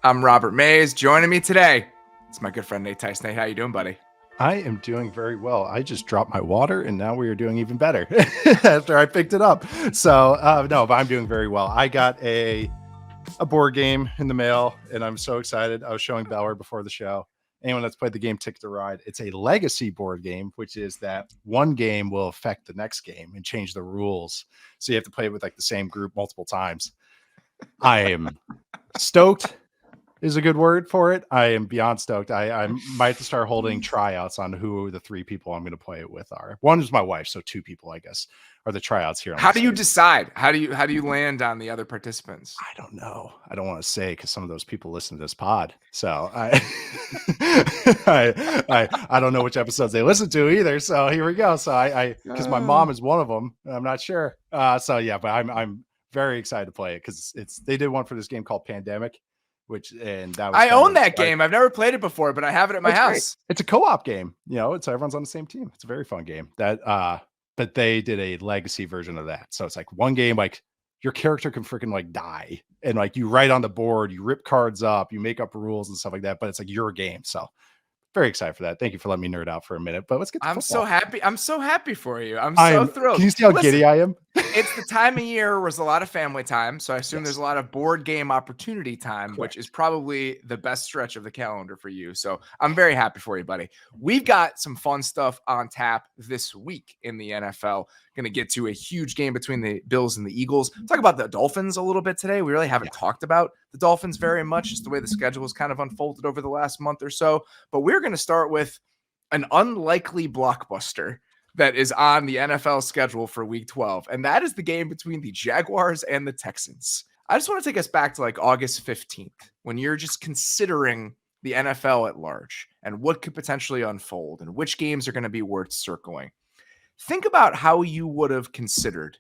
I'm Robert Mays. Joining me today, it's my good friend Nate Tice. Nate, how you doing, buddy? I am doing very well. I just dropped my water and now we are doing even better after I picked it up. So no, but I'm doing very well. I got a board game in the mail and I'm so excited. I was showing Bauer before the show. Anyone that's played the game Ticket to Ride, it's a legacy board game, which is that one game will affect the next game and change the rules. So you have to play it with like the same group multiple times. I am stoked is a good word for it. I am beyond stoked. I might have to start holding tryouts on who the three people I'm going to play it with are. One is my wife, so two people, I guess, are the tryouts here. How do you decide? How do you land on the other participants? I don't know. I don't want to say because some of those people listen to this pod. So I I don't know which episodes they listen to either. So here we go. So I because my mom is one of them. I'm not sure. So yeah, but I'm very excited to play it because they did one for this game called Pandemic. I own that game. I've never played it before, but I have it at my house. Great. It's a co-op game, it's everyone's on the same team. It's a very fun game. But they did a legacy version of that. So it's like one game, like your character can freaking like die, and like you write on the board, you rip cards up, you make up rules and stuff like that. But it's like your game. So very excited for that. Thank you for letting me nerd out for a minute. But let's get to football. So happy. I'm so happy for you. I'm so thrilled. Can you see how giddy I am? It's the time of year where there's a lot of family time. So I assume there's a lot of board game opportunity time, correct, which is probably the best stretch of the calendar for you. So I'm very happy for you, buddy. We've got some fun stuff on tap this week in the NFL. Going to get to a huge game between the Bills and the Eagles. Talk about the Dolphins a little bit today. We really haven't talked about the Dolphins very much, just the way the schedule has kind of unfolded over the last month or so. But we're going to start with an unlikely blockbuster that is on the NFL schedule for week 12. And that is the game between the Jaguars and the Texans. I just want to take us back to like August 15th, when you're just considering the NFL at large and what could potentially unfold and which games are going to be worth circling. Think about how you would have considered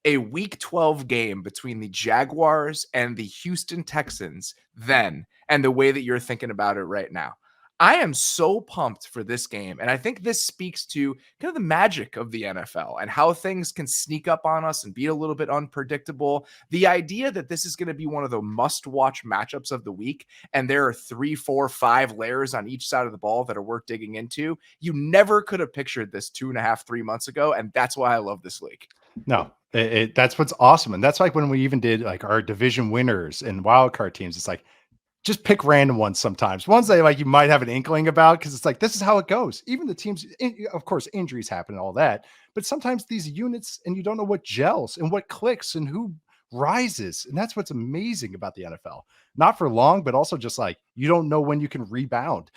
a week 12 game between the Jaguars and the Houston Texans then, and the way that you're thinking about it right now. I am so pumped for this game. And I think this speaks to kind of the magic of the NFL and how things can sneak up on us and be a little bit unpredictable. The idea that this is going to be one of the must-watch matchups of the week, and there are 3, 4, 5 layers on each side of the ball that are worth digging into. You never could have pictured this 2.5, 3 months ago. And that's why I love this league. No, that's what's awesome. And that's like when we even did like our division winners and wildcard teams. It's like, just pick random ones sometimes. Ones that like you might have an inkling about because it's like, this is how it goes. Even the teams, of course, injuries happen and all that. But sometimes these units and you don't know what gels and what clicks and who rises. And that's what's amazing about the NFL. Not for long, but also just like you don't know when you can rebound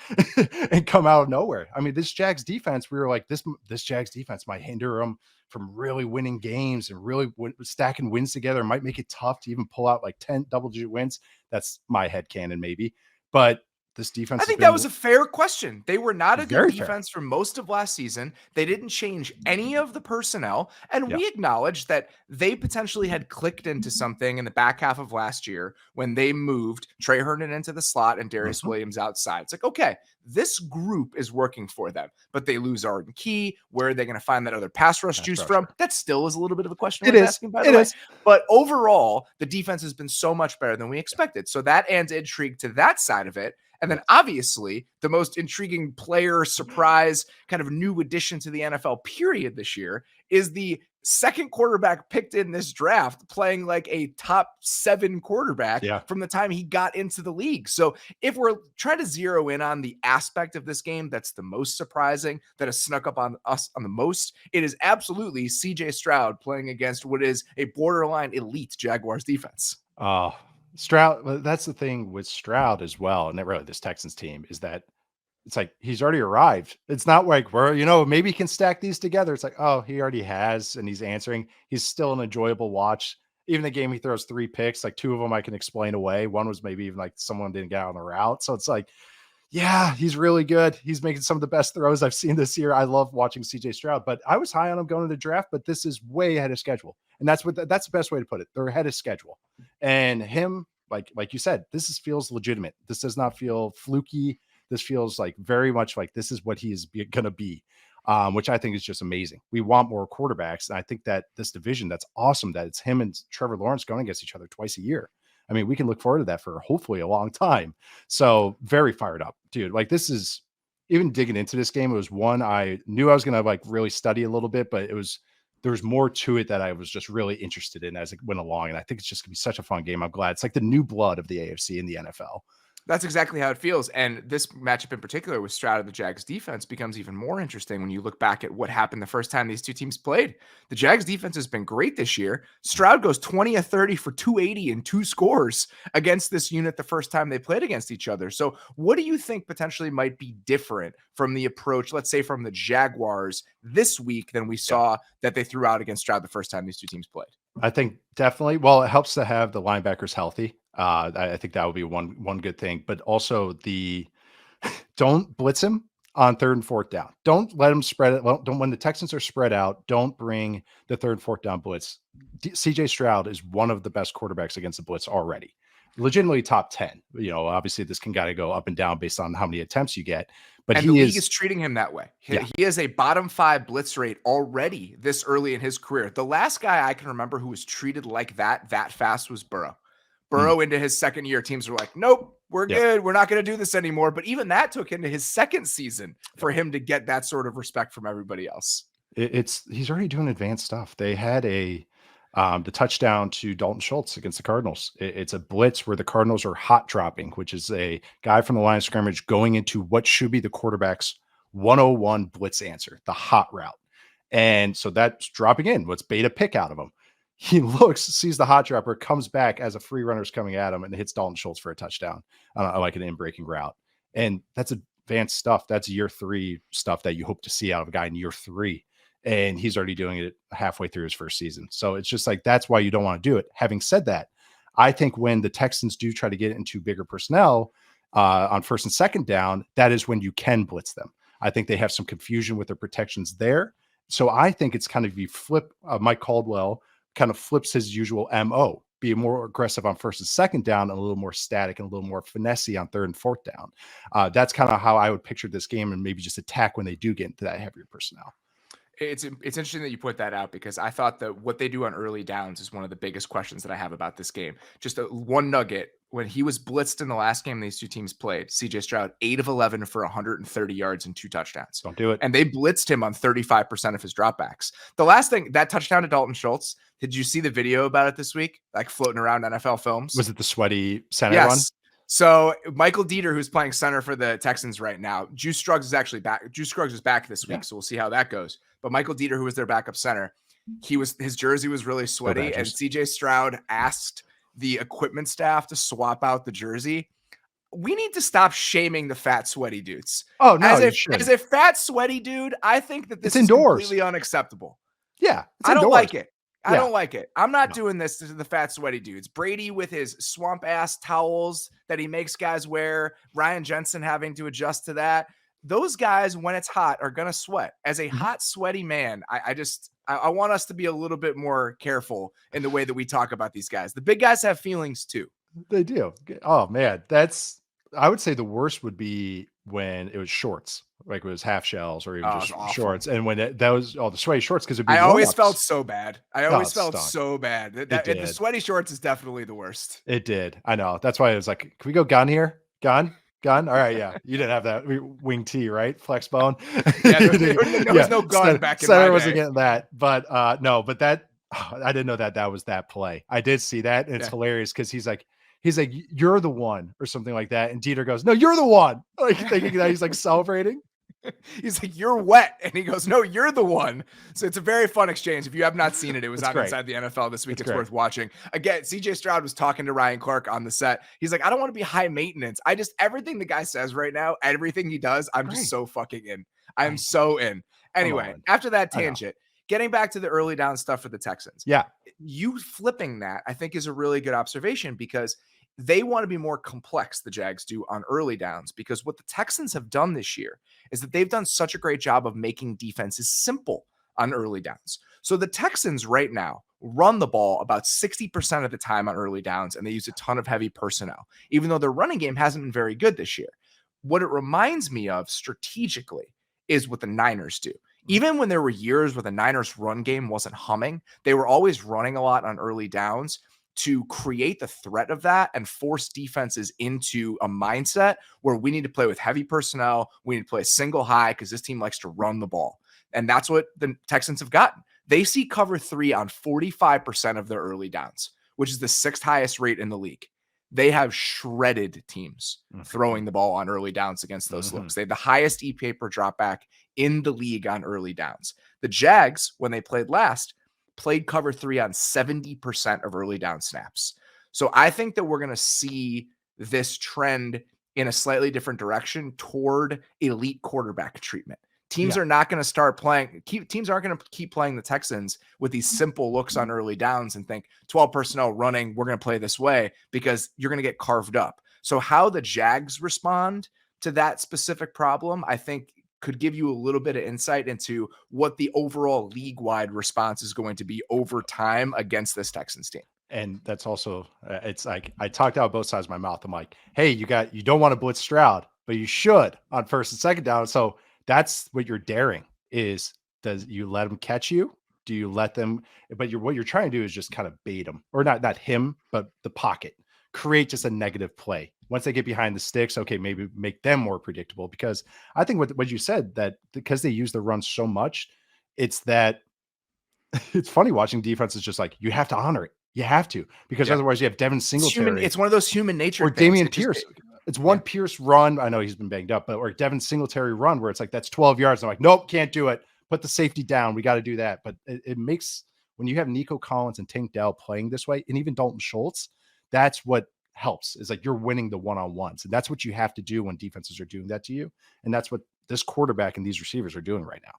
and come out of nowhere. I mean, this Jags defense, we were like, this Jags defense might hinder them from really winning games and really stacking wins together. It might make it tough to even pull out like 10 double-digit wins. That's my headcanon, maybe. But this defense, I think that was a fair question. They were not a good defense for most of last season. They didn't change any of the personnel. And we acknowledge that they potentially had clicked into something in the back half of last year when they moved Trey Herndon into the slot and Darius Williams outside. It's like, okay, this group is working for them, but they lose Arden Key. Where are they going to find that other pass rush juice from? That still is a little bit of a question. It is. Asking, by the way. But overall, the defense has been so much better than we expected. So that adds intrigue to that side of it. And then obviously the most intriguing player surprise kind of new addition to the NFL period this year is the second quarterback picked in this draft playing like a top 7 quarterback from the time he got into the league. So if we're trying to zero in on the aspect of this game that's the most surprising, that has snuck up on us on the most, it is absolutely CJ Stroud playing against what is a borderline elite Jaguars defense. Stroud, that's the thing with Stroud as well. And really this Texans team is that it's like, he's already arrived. It's not like maybe he can stack these together. It's like, oh, he already has. And he's answering. He's still an enjoyable watch. Even the game he throws 3 picks, like 2 of them I can explain away. One was maybe even like someone didn't get out on the route. So it's like, yeah, he's really good. He's making some of the best throws I've seen this year. I love watching CJ Stroud, but I was high on him going to the draft, but this is way ahead of schedule. And that's the best way to put it. They're ahead of schedule. And him, like you said, feels legitimate. This does not feel fluky. This feels like very much like this is what he is going to be, which I think is just amazing. We want more quarterbacks. And I think that this division, that's awesome that it's him and Trevor Lawrence going against each other twice a year. I mean, we can look forward to that for hopefully a long time. So very fired up, dude. Like this is even digging into this game. It was one I knew I was going to like really study a little bit, but there was more to it that I was just really interested in as it went along. And I think it's just gonna be such a fun game. I'm glad it's like the new blood of the AFC and the NFL. That's exactly how it feels. And this matchup in particular with Stroud of the Jags defense becomes even more interesting when you look back at what happened the first time these two teams played. The Jags defense has been great this year. Stroud goes 20 of 30 for 280 and 2 scores against this unit the first time they played against each other. So what do you think potentially might be different from the approach, let's say from the Jaguars this week than we saw that they threw out against Stroud the first time these two teams played? I think definitely. Well, it helps to have the linebackers healthy. I think that would be one good thing, but also don't blitz him on 3rd and 4th down. Don't let him spread it. Well, when the Texans are spread out, don't bring the 3rd and 4th down blitz. CJ Stroud is one of the best quarterbacks against the blitz already. Legitimately top 10. Obviously this can gotta go up and down based on how many attempts you get. But and the league is treating him that way. He has a bottom 5 blitz rate already this early in his career. The last guy I can remember who was treated like that fast was Burrow. Burrow into his second year, teams were like, nope, we're good. We're not going to do this anymore. But even that took into his second season for him to get that sort of respect from everybody else. He's already doing advanced stuff. They had the touchdown to Dalton Schultz against the Cardinals. It's a blitz where the Cardinals are hot dropping, which is a guy from the line of scrimmage going into what should be the quarterback's 101 blitz answer, the hot route. And so that's dropping in. Let's bait a pick out of him. He looks, sees the hot dropper, comes back as a free runner's coming at him and hits Dalton Schultz for a touchdown on like an in-breaking route. And that's advanced stuff. That's year 3 stuff that you hope to see out of a guy in year 3. And he's already doing it halfway through his first season. So it's just like, that's why you don't want to do it. Having said that, I think when the Texans do try to get into bigger personnel on 1st and 2nd down, that is when you can blitz them. I think they have some confusion with their protections there. So I think it's kind of, you flip Mike Caldwell kind of flips his usual MO, be more aggressive on 1st and 2nd down and a little more static and a little more finessey on 3rd and 4th down. That's kind of how I would picture this game, and maybe just attack when they do get into that heavier personnel. It's interesting that you put that out, because I thought that what they do on early downs is one of the biggest questions that I have about this game. Just one nugget. When he was blitzed in the last game these two teams played, CJ Stroud, 8 of 11 for 130 yards and 2 touchdowns. Don't do it. And they blitzed him on 35% of his dropbacks. The last thing, that touchdown to Dalton Schultz, did you see the video about it this week? Like floating around NFL films? Was it the sweaty center one? So Michael Dieter, who's playing center for the Texans right now, Juice Scruggs is actually back. Juice Scruggs is back this week, so we'll see how that goes. But Michael Dieter, who was their backup center, his jersey was really sweaty, and CJ Stroud asked the equipment staff to swap out the jersey. We need to stop shaming the fat, sweaty dudes. Oh, no, as a fat, sweaty dude, I think that this is indoors. Completely unacceptable. Yeah, I don't like it. I don't like it. I'm not doing this to the fat, sweaty dudes. Brady with his swamp ass towels that he makes guys wear, Ryan Jensen having to adjust to that. Those guys, when it's hot, are going to sweat. As a hot, sweaty man, I want us to be a little bit more careful in the way that we talk about these guys. The big guys have feelings too. They do. Oh man, I would say the worst would be when it was shorts, like it was half shells or even just shorts. And when that was all the sweaty shorts, because I always felt so bad. That the sweaty shorts is definitely the worst. It did. I know. That's why I was like, can we go gun here? Gun? All right. Yeah. You didn't have that wing T, right? Flex bone. Yeah, there was no gun back in my day. I wasn't getting that. But no, but that, I didn't know that was that play. I did see that. And it's hilarious because he's like, you're the one or something like that. And Dieter goes, no, you're the one. Like thinking that he's like celebrating. He's like, you're wet. And he goes, no, you're the one. So it's a very fun exchange. If you have not seen it, it was on Inside the NFL this week. It's worth watching. Again, CJ Stroud was talking to Ryan Clark on the set. He's like, I don't want to be high maintenance. Everything the guy says right now, everything he does, I'm just so fucking in. I'm so in. Anyway, after that tangent, getting back to the early down stuff for the Texans. Yeah. You flipping that, I think, is a really good observation, because they want to be more complex, the Jags do, on early downs, because what the Texans have done this year is that they've done such a great job of making defenses simple on early downs. So the Texans right now run the ball about 60% of the time on early downs, and they use a ton of heavy personnel, even though their running game hasn't been very good this year. What it reminds me of strategically is what the Niners do. Even when there were years where the Niners run game wasn't humming, they were always running a lot on early downs to create the threat of that and force defenses into a mindset where we need to play with heavy personnel. We need to play a single high because this team likes to run the ball. And that's what the Texans have gotten. They see cover 3 on 45% of their early downs, which is the 6th highest rate in the league. They have shredded teams throwing the ball on early downs against those looks. They have the highest EPA per dropback in the league on early downs. The Jags, when they played last, played cover 3 on 70% of early down snaps. So I think that we're going to see this trend in a slightly different direction toward elite quarterback treatment. Teams are not going to start playing. Teams aren't going to keep playing the Texans with these simple looks on early downs and think 12 personnel running, we're going to play this way, because you're going to get carved up. So how the Jags respond to that specific problem, I think, could give you a little bit of insight into what the overall league-wide response is going to be over time against this Texans team. And that's also, it's like, I talked out both sides of my mouth. I'm like, hey, you don't want to blitz Stroud, but you should on first and second down. So that's what you're daring is, does you let them catch you? Do you let them, but what you're trying to do is just kind of bait them, or not him, but the pocket, create just a negative play. Once they get behind the sticks, okay, maybe make them more predictable, because I think what you said, that because they use the run so much, it's that it's funny watching defenses just like, you have to honor it. You have to, because otherwise you have Devin Singletary. It's one of those human nature or things. Dameon Pierce. It's one Pierce run. I know he's been banged up, but or Devin Singletary run where it's like, that's 12 yards. I'm like, nope, can't do it. Put the safety down. We got to do that. But it makes, when you have Nico Collins and Tank Dell playing this way, and even Dalton Schultz, that's what helps, is like you're winning the one-on-ones. And that's what you have to do when defenses are doing that to you. And that's what this quarterback and these receivers are doing right now.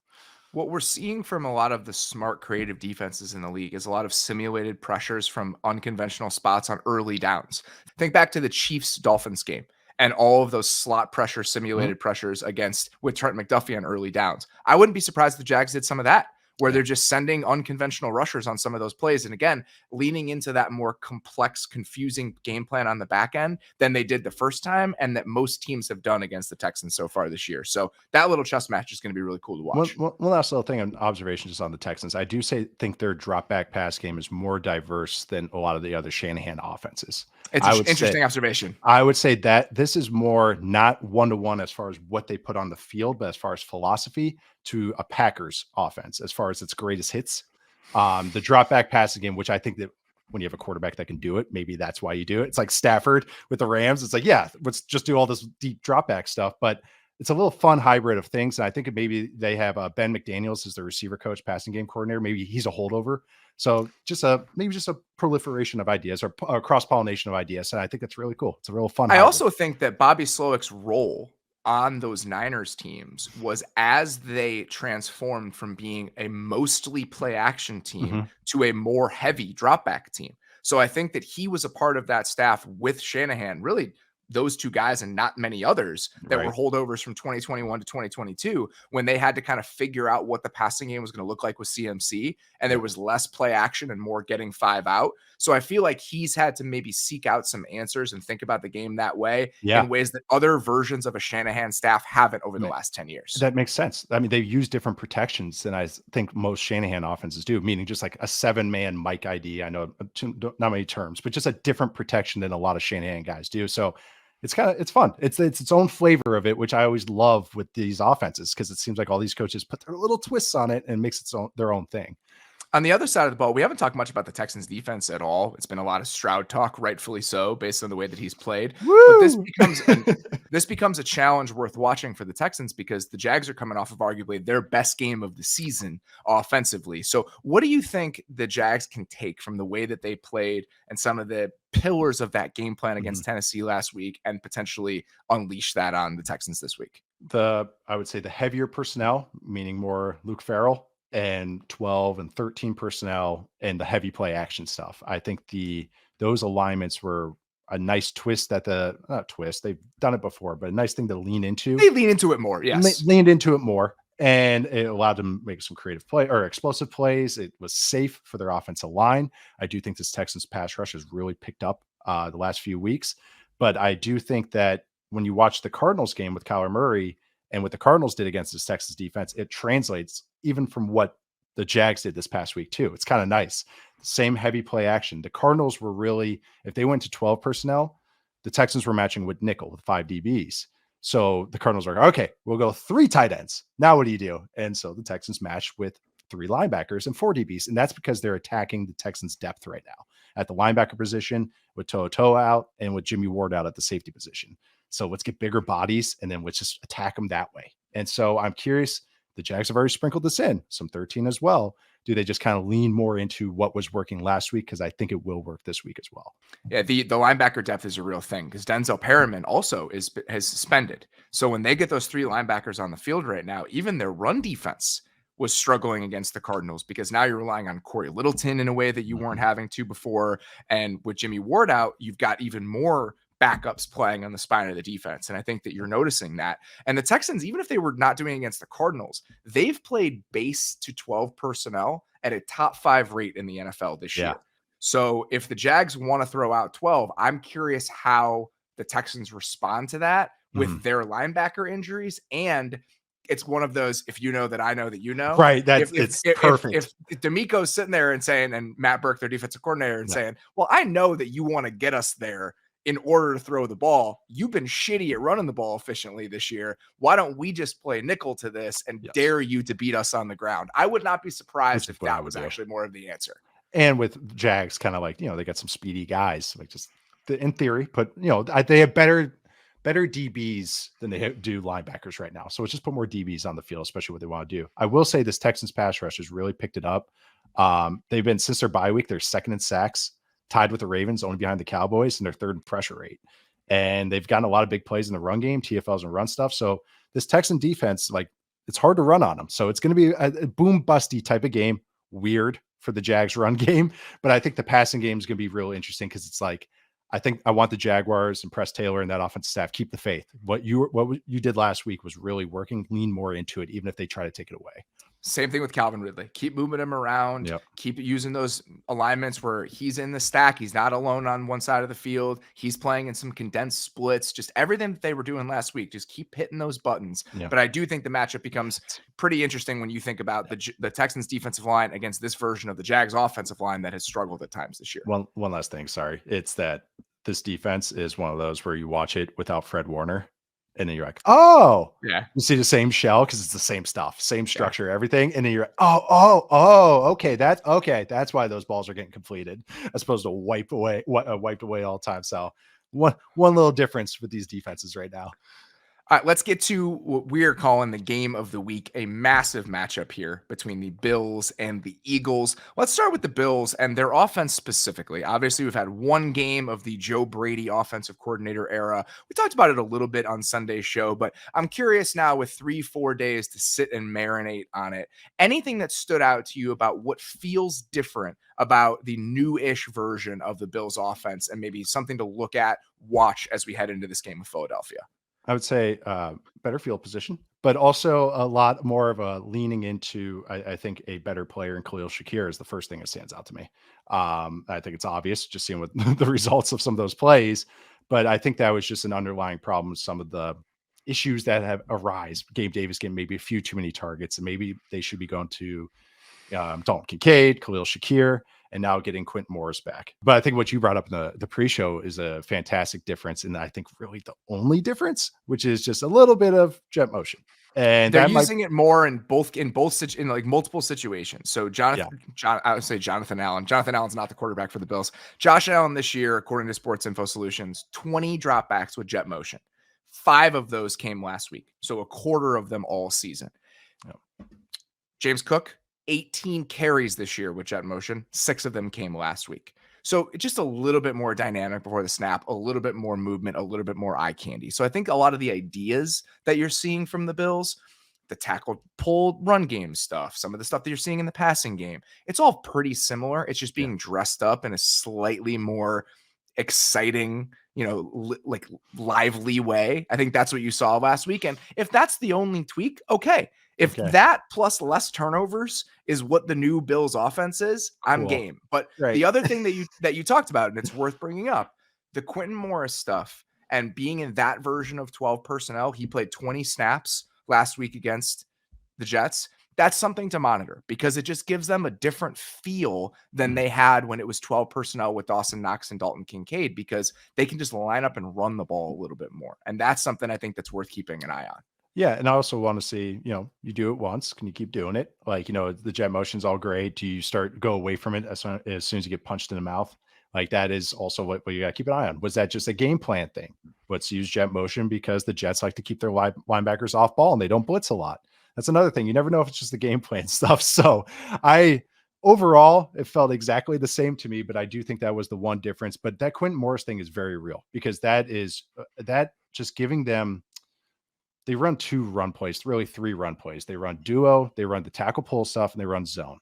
What we're seeing from a lot of the smart, creative defenses in the league is a lot of simulated pressures from unconventional spots on early downs. Think back to the Chiefs-Dolphins game and all of those slot pressure, simulated pressures with Trent McDuffie on early downs. I wouldn't be surprised if the Jags did some of that, where they're just sending unconventional rushers on some of those plays. And again, leaning into that more complex, confusing game plan on the back end than they did the first time, and that most teams have done against the Texans so far this year. So that little chess match is going to be really cool to watch. One last little thing, an observation just on the Texans. I do think their drop back pass game is more diverse than a lot of the other Shanahan offenses. It's an interesting observation. I would say that this is more not one-to-one as far as what they put on the field, but as far as philosophy to a Packers offense, as far as its greatest hits. The drop back passing game, which I think that when you have a quarterback that can do it, maybe that's why you do it. It's like Stafford with the Rams. It's like, yeah, let's just do all this deep drop back stuff. But it's a little fun hybrid of things. And I think maybe they have Ben McDaniels as the receiver coach, passing game coordinator. Maybe he's a holdover. So maybe just a proliferation of ideas, or cross-pollination of ideas. And I think that's really cool. It's a real fun. I also think that Bobby Slowick's role on those Niners teams was, as they transformed from being a mostly play action team to a more heavy drop back team. So I think that he was a part of that staff with Shanahan, really those two guys and not many others that were holdovers from 2021 to 2022, when they had to kind of figure out what the passing game was going to look like with CMC, and there was less play action and more getting 5 out. So I feel like he's had to maybe seek out some answers and think about the game that way in ways that other versions of a Shanahan staff haven't over the last 10 years. That makes sense. I mean, they use different protections than I think most Shanahan offenses do, meaning just like a 7-man Mike ID. I know not many terms, but just a different protection than a lot of Shanahan guys do. So it's fun. It's its own flavor of it, which I always love with these offenses, because it seems like all these coaches put their little twists on it and makes their own thing. On the other side of the ball, we haven't talked much about the Texans defense at all. It's been a lot of Stroud talk, rightfully so, based on the way that he's played. Woo! But this becomes a challenge worth watching for the Texans, because the Jags are coming off of arguably their best game of the season offensively. So what do you think the Jags can take from the way that they played and some of the pillars of that game plan against Tennessee last week, and potentially unleash that on the Texans this week? I would say the heavier personnel, meaning more Luke Farrell, and 12 and 13 personnel, and the heavy play action stuff. I think those alignments were a nice twist they've done it before, but a nice thing to lean into. They lean into it more. Yes. Leaned into it more, and it allowed them to make some creative play or explosive plays. It was safe for their offensive line. I do think this Texans pass rush has really picked up the last few weeks, but I do think that when you watch the Cardinals game with Kyler Murray and what the Cardinals did against this Texas defense, it translates even from what the Jags did this past week too. It's kind of nice. Same heavy play action. The Cardinals were really, if they went to 12 personnel, the Texans were matching with nickel with 5 DBs. So the Cardinals are, okay, we'll go 3 tight ends. Now what do you do? And so the Texans matched with 3 linebackers and 4 DBs. And that's because they're attacking the Texans' depth right now at the linebacker position with Toto out and with Jimmy Ward out at the safety position. So let's get bigger bodies and then let's just attack them that way. And so I'm curious, the Jags have already sprinkled this in, some 13 as well. Do they just kind of lean more into what was working last week? Because I think it will work this week as well. Yeah, the linebacker depth is a real thing because Denzel Perriman also has suspended. So when they get those 3 linebackers on the field right now, even their run defense was struggling against the Cardinals because now you're relying on Corey Littleton in a way that you weren't having to before. And with Jimmy Ward out, you've got even more backups playing on the spine of the defense. And I think that you're noticing that. And the Texans, even if they were not doing it against the Cardinals, they've played base to 12 personnel at a top 5 rate in the NFL this year. So if the Jags want to throw out 12, I'm curious how the Texans respond to that with their linebacker injuries. And it's one of those, if you know that I know that you know. Right. It's perfect. If D'Amico's sitting there and saying, and Matt Burke, their defensive coordinator, and saying, well, I know that you want to get us there in order to throw the ball. You've been shitty at running the ball efficiently this year. Why don't we just play nickel to this and dare you to beat us on the ground? I would not be surprised if that was actually more of the answer. And with Jags, kind of like, they got some speedy guys, like just in theory, but they have better DBs than they do linebackers right now. So it's just put more DBs on the field, especially what they want to do. I will say this Texans pass rush has really picked it up. They've been, since their bye week, they're 2nd in sacks, tied with the Ravens, only behind the Cowboys, and they're 3rd in pressure rate. And they've gotten a lot of big plays in the run game, TFLs and run stuff. So this Texan defense, like, it's hard to run on them. So it's going to be a boom busty type of game. Weird for the Jags run game, but I think the passing game is going to be real interesting because it's like, I think I want the Jaguars and Press Taylor and that offensive staff keep the faith. What you did last week was really working. Lean more into it, even if they try to take it away. Same thing with Calvin Ridley. Keep moving him around. Keep using those alignments where he's in the stack. He's not alone on one side of the field. He's playing in some condensed splits. Just everything that they were doing last week. Just keep hitting those buttons. But I do think the matchup becomes pretty interesting when you think about the Texans defensive line against this version of the Jags offensive line that has struggled at times this year. One last thing. Sorry. It's that this defense is one of those where you watch it without Fred Warner. And then you're like, oh, yeah, you see the same shell because it's the same stuff, same structure, everything. And then you're like, okay, that's why those balls are getting completed as opposed to wiped away all the time. So one little difference with these defenses right now. All right, let's get to what we're calling the game of the week, a massive matchup here between the Bills and the Eagles. Let's start with the Bills and their offense specifically. Obviously, we've had one game of the Joe Brady offensive coordinator era. We talked about it a little bit on Sunday's show, but I'm curious now with 3-4 days to sit and marinate on it. Anything that stood out to you about what feels different about the new-ish version of the Bills offense and maybe something to look at, watch as we head into this game with Philadelphia? I would say better field position, but also a lot more of a leaning into, I think, a better player in Khalil Shakir is the first thing that stands out to me. I think it's obvious just seeing what the results of some of those plays, but I think that was just an underlying problem. Some of the issues that have arise. Gabe Davis getting maybe a few too many targets, and maybe they should be going to Dalton Kincaid, Khalil Shakir, and now getting Quentin Morris back. But I think what you brought up in the pre-show is a fantastic difference. And I think really the only difference, which is just a little bit of jet motion. And they're using it more in like multiple situations. So I would say Jonathan Allen. Jonathan Allen's not the quarterback for the Bills. Josh Allen this year, according to Sports Info Solutions, 20 dropbacks with jet motion. 5 of those came last week. So a quarter of them all season. James Cook, 18 carries this year with jet motion. 6 of them came last week. So just a little bit more dynamic before the snap, a little bit more movement, a little bit more eye candy. So I think a lot of the ideas that you're seeing from the Bills, the tackle pull run game stuff, some of the stuff that you're seeing in the passing game, it's all pretty similar. It's just being dressed up in a slightly more exciting, like lively way. I think that's what you saw last week. And if that's the only tweak, okay. If that plus less turnovers is what the new Bills offense is, I'm game. But the other thing that you talked about, and it's worth bringing up, the Quentin Morris stuff and being in that version of 12 personnel, he played 20 snaps last week against the Jets. that's something to monitor because it just gives them a different feel than they had when it was 12 personnel with Dawson Knox and Dalton Kincaid, because they can just line up and run the ball a little bit more. And that's something I think that's worth keeping an eye on. Yeah, and I also want to see, you do it once. Can you keep doing it? Like, the jet motion's all great. Do you go away from it as soon as you get punched in the mouth? Like, that is also what you got to keep an eye on. Was that just a game plan thing? Let's use jet motion because the Jets like to keep their linebackers off ball and they don't blitz a lot. That's another thing. You never know if it's just the game plan stuff. So overall, it felt exactly the same to me, but I do think that was the one difference. But that Quentin Morris thing is very real because that is that just giving them. They run 2 run plays, really 3 run plays. They run duo, they run the tackle pull stuff, and they run zone.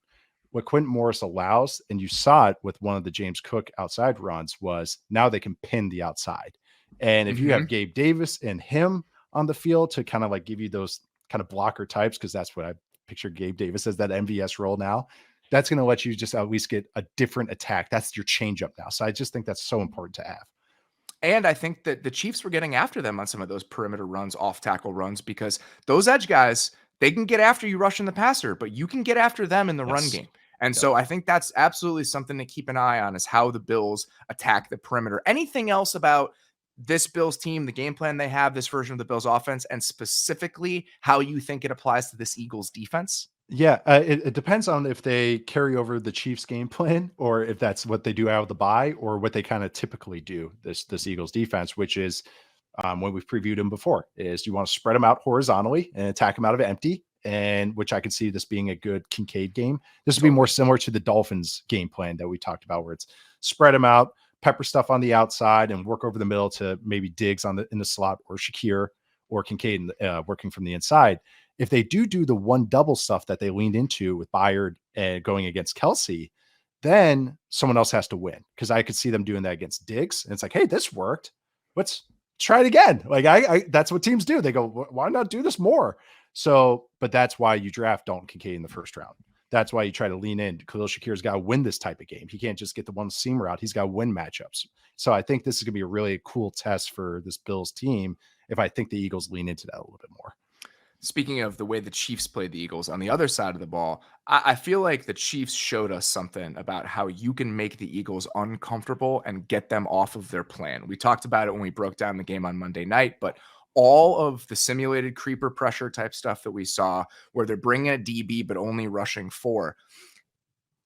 What Quentin Morris allows, and you saw it with one of the James Cook outside runs, was now they can pin the outside. And if you have Gabe Davis and him on the field to kind of like give you those kind of blocker types, because that's what I picture Gabe Davis as, that MVS role now, that's going to let you just at least get a different attack. That's your changeup now. So I just think that's so important to have. And I think that the Chiefs were getting after them on some of those perimeter runs, off tackle runs, because those edge guys, they can get after you rushing the passer, but you can get after them in the run game. And so I think that's absolutely something to keep an eye on, is how the Bills attack the perimeter. Anything else about this Bills team, the game plan they have, this version of the Bills offense, and specifically how you think it applies to this Eagles defense? Yeah, it depends on if they carry over the Chiefs game plan or if that's what they do out of the bye or what they kind of typically do, this Eagles defense, which is when we've previewed them before, is you want to spread them out horizontally and attack them out of empty, and which I could see this being a good Kincaid game. This would be more similar to the Dolphins game plan that we talked about, where it's spread them out, pepper stuff on the outside, and work over the middle to maybe Diggs in the slot, or Shakir or Kincaid working from the inside. If they do the one double stuff that they leaned into with Byard and going against Kelsey, then someone else has to win, because I could see them doing that against Diggs. And it's like, hey, this worked. Let's try it again. Like I that's what teams do. They go, why not do this more? So, but that's why you draft Dalton Kincaid in the first round. That's why you try to lean in. Khalil Shakir's got to win this type of game. He can't just get the one seam route. He's got to win matchups. So I think this is going to be a really cool test for this Bills team if I think the Eagles lean into that a little bit more. Speaking of the way the Chiefs played the Eagles, on the other side of the ball, I feel like the Chiefs showed us something about how you can make the Eagles uncomfortable and get them off of their plan. We talked about it when we broke down the game on Monday night, but all of the simulated creeper pressure type stuff that we saw, where they're bringing a DB but only rushing 4,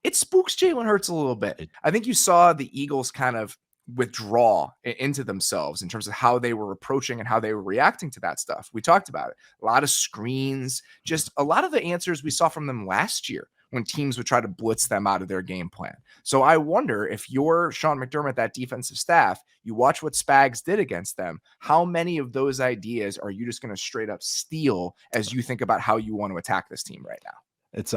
it spooks Jalen Hurts a little bit. I think you saw the Eagles kind of withdraw into themselves in terms of how they were approaching and how they were reacting to that stuff. We talked about it. A lot of screens, just a lot of the answers we saw from them last year when teams would try to blitz them out of their game plan. So I wonder, if you're Sean McDermott, that defensive staff, you watch what Spags did against them, how many of those ideas are you just going to straight up steal as you think about how you want to attack this team right now? It's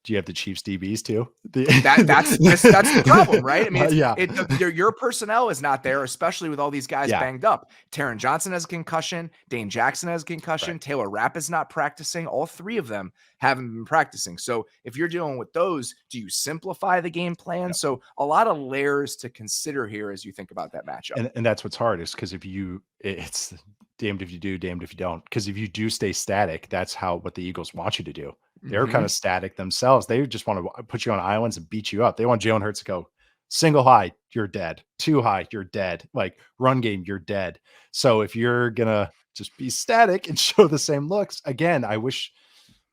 do you have the Chiefs DBs too? That's the problem, right? I mean, yeah. Your personnel is not there, especially with all these guys banged up. Taron Johnson has a concussion. Dane Jackson has a concussion. Right. Taylor Rapp is not practicing. All 3 of them haven't been practicing. So if you're dealing with those, do you simplify the game plan? Yep. So a lot of layers to consider here as you think about that matchup. And that's what's hardest, because it's damned if you do, damned if you don't. Because if you do stay static, that's what the Eagles want you to do. They're kind of static themselves. They just want to put you on islands and beat you up. They want Jalen Hurts to go single high, you're dead. 2 high, you're dead. Like run game, you're dead. So if you're going to just be static and show the same looks, again, I wish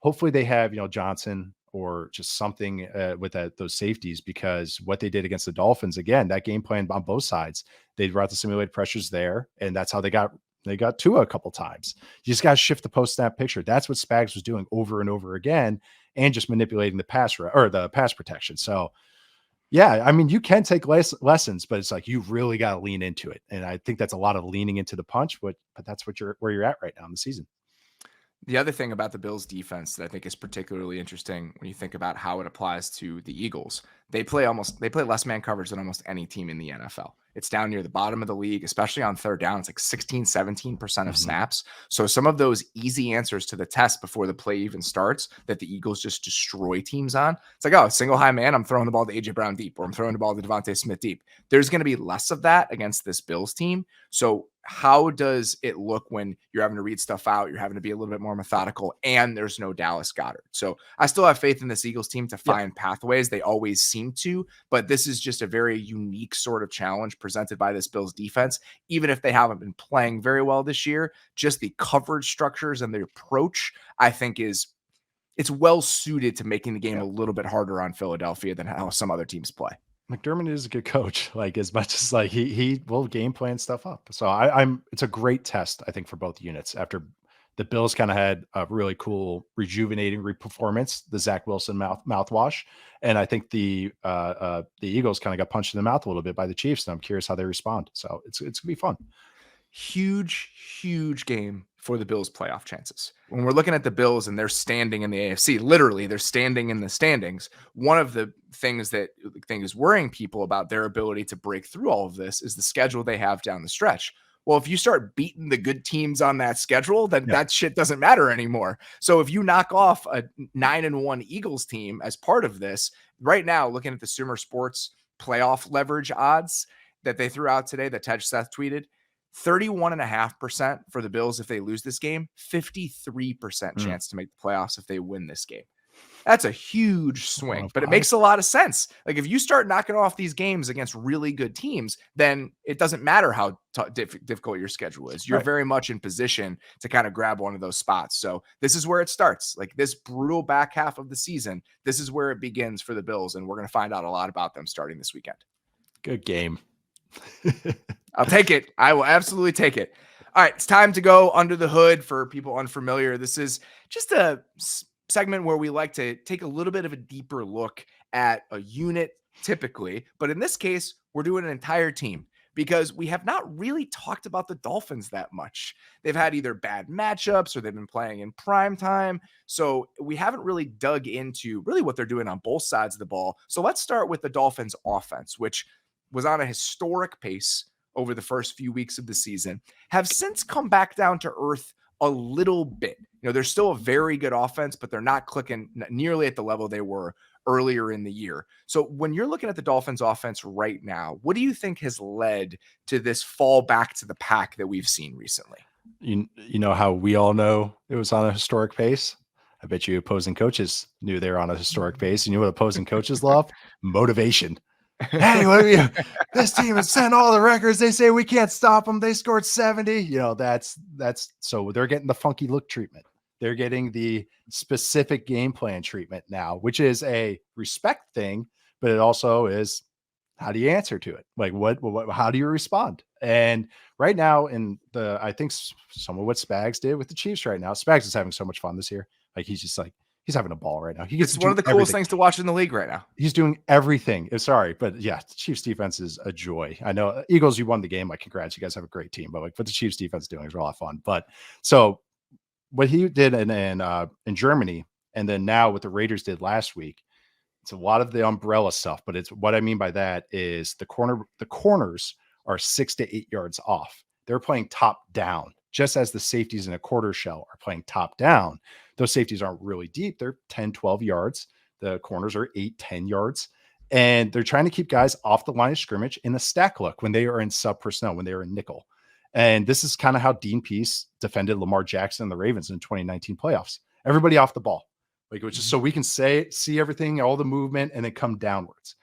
hopefully they have, Johnson or just something with those safeties, because what they did against the Dolphins, again, that game plan on both sides, they brought the simulated pressures there, and that's how they got Tua a couple times. You just got to shift the post-snap picture. That's what Spags was doing over and over again, and just manipulating the pass protection. So, yeah, I mean, you can take lessons, but it's like you really got to lean into it. And I think that's a lot of leaning into the punch, but that's where you're at right now in the season. The other thing about the Bills defense that I think is particularly interesting when you think about how it applies to the Eagles, they play less man coverage than almost any team in the NFL. It's down near the bottom of the league, especially on third down. It's like 16-17% of snaps. So some of those easy answers to the test before the play even starts that the Eagles just destroy teams on, it's like, oh, single high man, I'm throwing the ball to AJ Brown deep, or I'm throwing the ball to Devontae Smith deep. There's going to be less of that against this Bills team. So how does it look when you're having to read stuff out, you're having to be a little bit more methodical, and there's no Dallas Goedert? So I still have faith in this Eagles team to find pathways. They always seem to, but this is just a very unique sort of challenge presented by this Bills defense. Even if they haven't been playing very well this year, just the coverage structures and the approach, I think it's well suited to making the game a little bit harder on Philadelphia than how some other teams play. McDermott is a good coach, like as much as like he will game plan stuff up. So it's a great test, I think, for both units after the Bills kind of had a really cool rejuvenating performance, the Zach Wilson mouthwash. And I think the Eagles kind of got punched in the mouth a little bit by the Chiefs. And I'm curious how they respond. So it's gonna be fun. Huge game for the Bills' playoff chances. When we're looking at the Bills and they're standing in the AFC, literally they're standing in the standings. One of the things that I think is worrying people about their ability to break through all of this is the schedule they have down the stretch. Well, if you start beating the good teams on that schedule, then that shit doesn't matter anymore. So if you knock off a 9-1 Eagles team as part of this, right now, looking at the Sumer Sports playoff leverage odds that they threw out today that Tej Seth tweeted, 31.5% for the Bills if they lose this game, 53% chance to make the playoffs if they win this game. That's a huge swing, but it makes a lot of sense. Like if you start knocking off these games against really good teams, then it doesn't matter how difficult your schedule is. You're very much in position to kind of grab one of those spots. So this is where it starts. Like this brutal back half of the season, this is where it begins for the Bills, and we're going to find out a lot about them starting this weekend. Good game. I'll take it. I will absolutely take it. All right, it's time to go under the hood for people unfamiliar. This is just a segment where we like to take a little bit of a deeper look at a unit typically, but in this case, we're doing an entire team because we have not really talked about the Dolphins that much. They've had either bad matchups or they've been playing in prime time. So we haven't really dug into really what they're doing on both sides of the ball. So let's start with the Dolphins offense, which was on a historic pace over the first few weeks of the season, have since come back down to earth a little bit. You know, they're still a very good offense, but they're not clicking nearly at the level they were earlier in the year. So when you're looking at the Dolphins offense right now, what do you think has led to this fall back to the pack that we've seen recently? You know how we all know it was on a historic pace? I bet you opposing coaches knew they were on a historic pace. And you know what opposing coaches love? Motivation. Hey, what are you? This team has sent all the records. They say we can't stop them. They scored 70. You know, that's so they're getting the funky look treatment. They're getting the specific game plan treatment now, which is a respect thing, but it also is how do you answer to it? Like what how do you respond? And right now, I think some of what Spags did with the Chiefs right now, Spags is having so much fun this year. Like he's just like, he's having a ball right now. It's one of the coolest things to watch in the league right now. He's doing everything. Sorry, but yeah, the Chiefs defense is a joy. I know Eagles, you won the game. Like, congrats. You guys have a great team, but like what the Chiefs defense is doing is a lot of fun. But so what he did in Germany, and then now what the Raiders did last week, it's a lot of the umbrella stuff, but it's what I mean by that is the corners are 6 to 8 yards off. They're playing top down, just as the safeties in a quarter shell are playing top down. Those safeties aren't really deep. They're 10, 12 yards. The corners are 8, 10 yards. And they're trying to keep guys off the line of scrimmage in a stack look when they are in sub personnel, when they are in nickel. And this is kind of how Dean Pease defended Lamar Jackson and the Ravens in 2019 playoffs. Everybody off the ball. Like, it was just so we can see everything, all the movement, and then come downwards.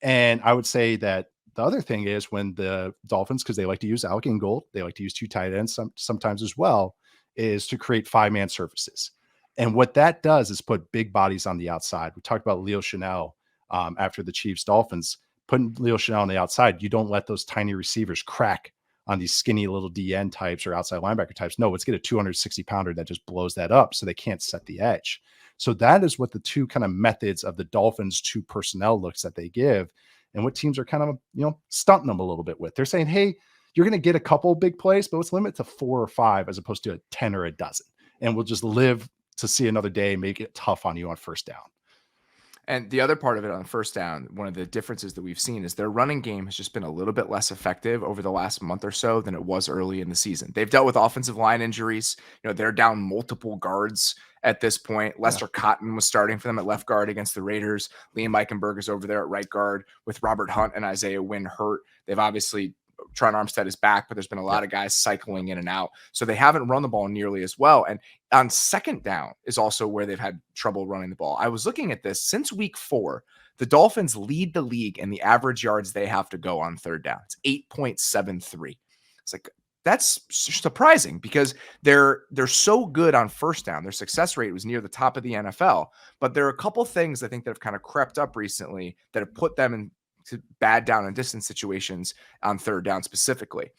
And I would say that the other thing is when the Dolphins, because they like to use Alec Ingold, they like to use 2 tight ends sometimes as well, is to create 5-man surfaces. And what that does is put big bodies on the outside. We talked about Leo Chanel after the Chiefs Dolphins, putting Leo Chanel on the outside. You don't let those tiny receivers crack on these skinny little DN types or outside linebacker types. No, let's get a 260 pounder that just blows that up so they can't set the edge. So that is what the two kind of methods of the Dolphins 2 personnel looks that they give, and what teams are kind of, stunting them a little bit with. They're saying, hey, you're going to get a couple big plays, but let's limit to 4 or 5 as opposed to a 10 or a dozen. And we'll just live to see another day, make it tough on you on first down. And the other part of it on first down, one of the differences that we've seen is their running game has just been a little bit less effective over the last month or so than it was early in the season. They've dealt with offensive line injuries. They're down multiple guards at this point. Lester Cotton was starting for them at left guard against the Raiders. Liam Eichenberg is over there at right guard with Robert Hunt and Isaiah Wynn hurt. They've obviously Tron Armstead is back, but there's been a lot of guys cycling in and out. So they haven't run the ball nearly as well. And on second down is also where they've had trouble running the ball. I was looking at this since week 4. The Dolphins lead the league in the average yards they have to go on third down. It's 8.73. It's like, that's surprising because they're so good on first down. Their success rate was near the top of the NFL, but there are a couple things I think that have kind of crept up recently that have put them into bad down and distance situations on third down specifically.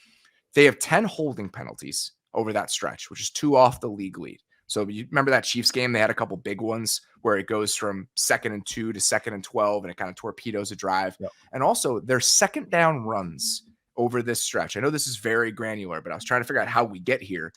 They have 10 holding penalties over that stretch, which is 2 off the league lead. So you remember that Chiefs game? They had a couple big ones where it goes from 2nd and 2 to 2nd and 12, and it kind of torpedoes a drive. Yep. And also their second down runs over this stretch. I know this is very granular, but I was trying to figure out how we get here.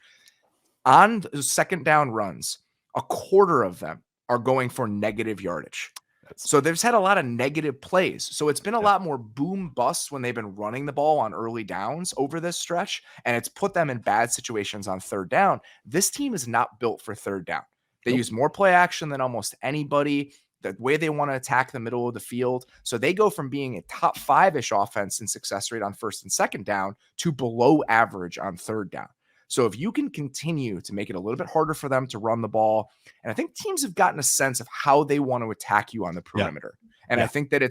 On those second down runs, a quarter of them are going for negative yardage. So they've had a lot of negative plays. So it's been a lot more boom bust when they've been running the ball on early downs over this stretch, and it's put them in bad situations on third down. This team is not built for third down. They use more play action than almost anybody. The way they want to attack the middle of the field. So they go from being a top 5-ish offense in success rate on first and second down to below average on third down. So if you can continue to make it a little bit harder for them to run the ball, and I think teams have gotten a sense of how they want to attack you on the perimeter. And I think that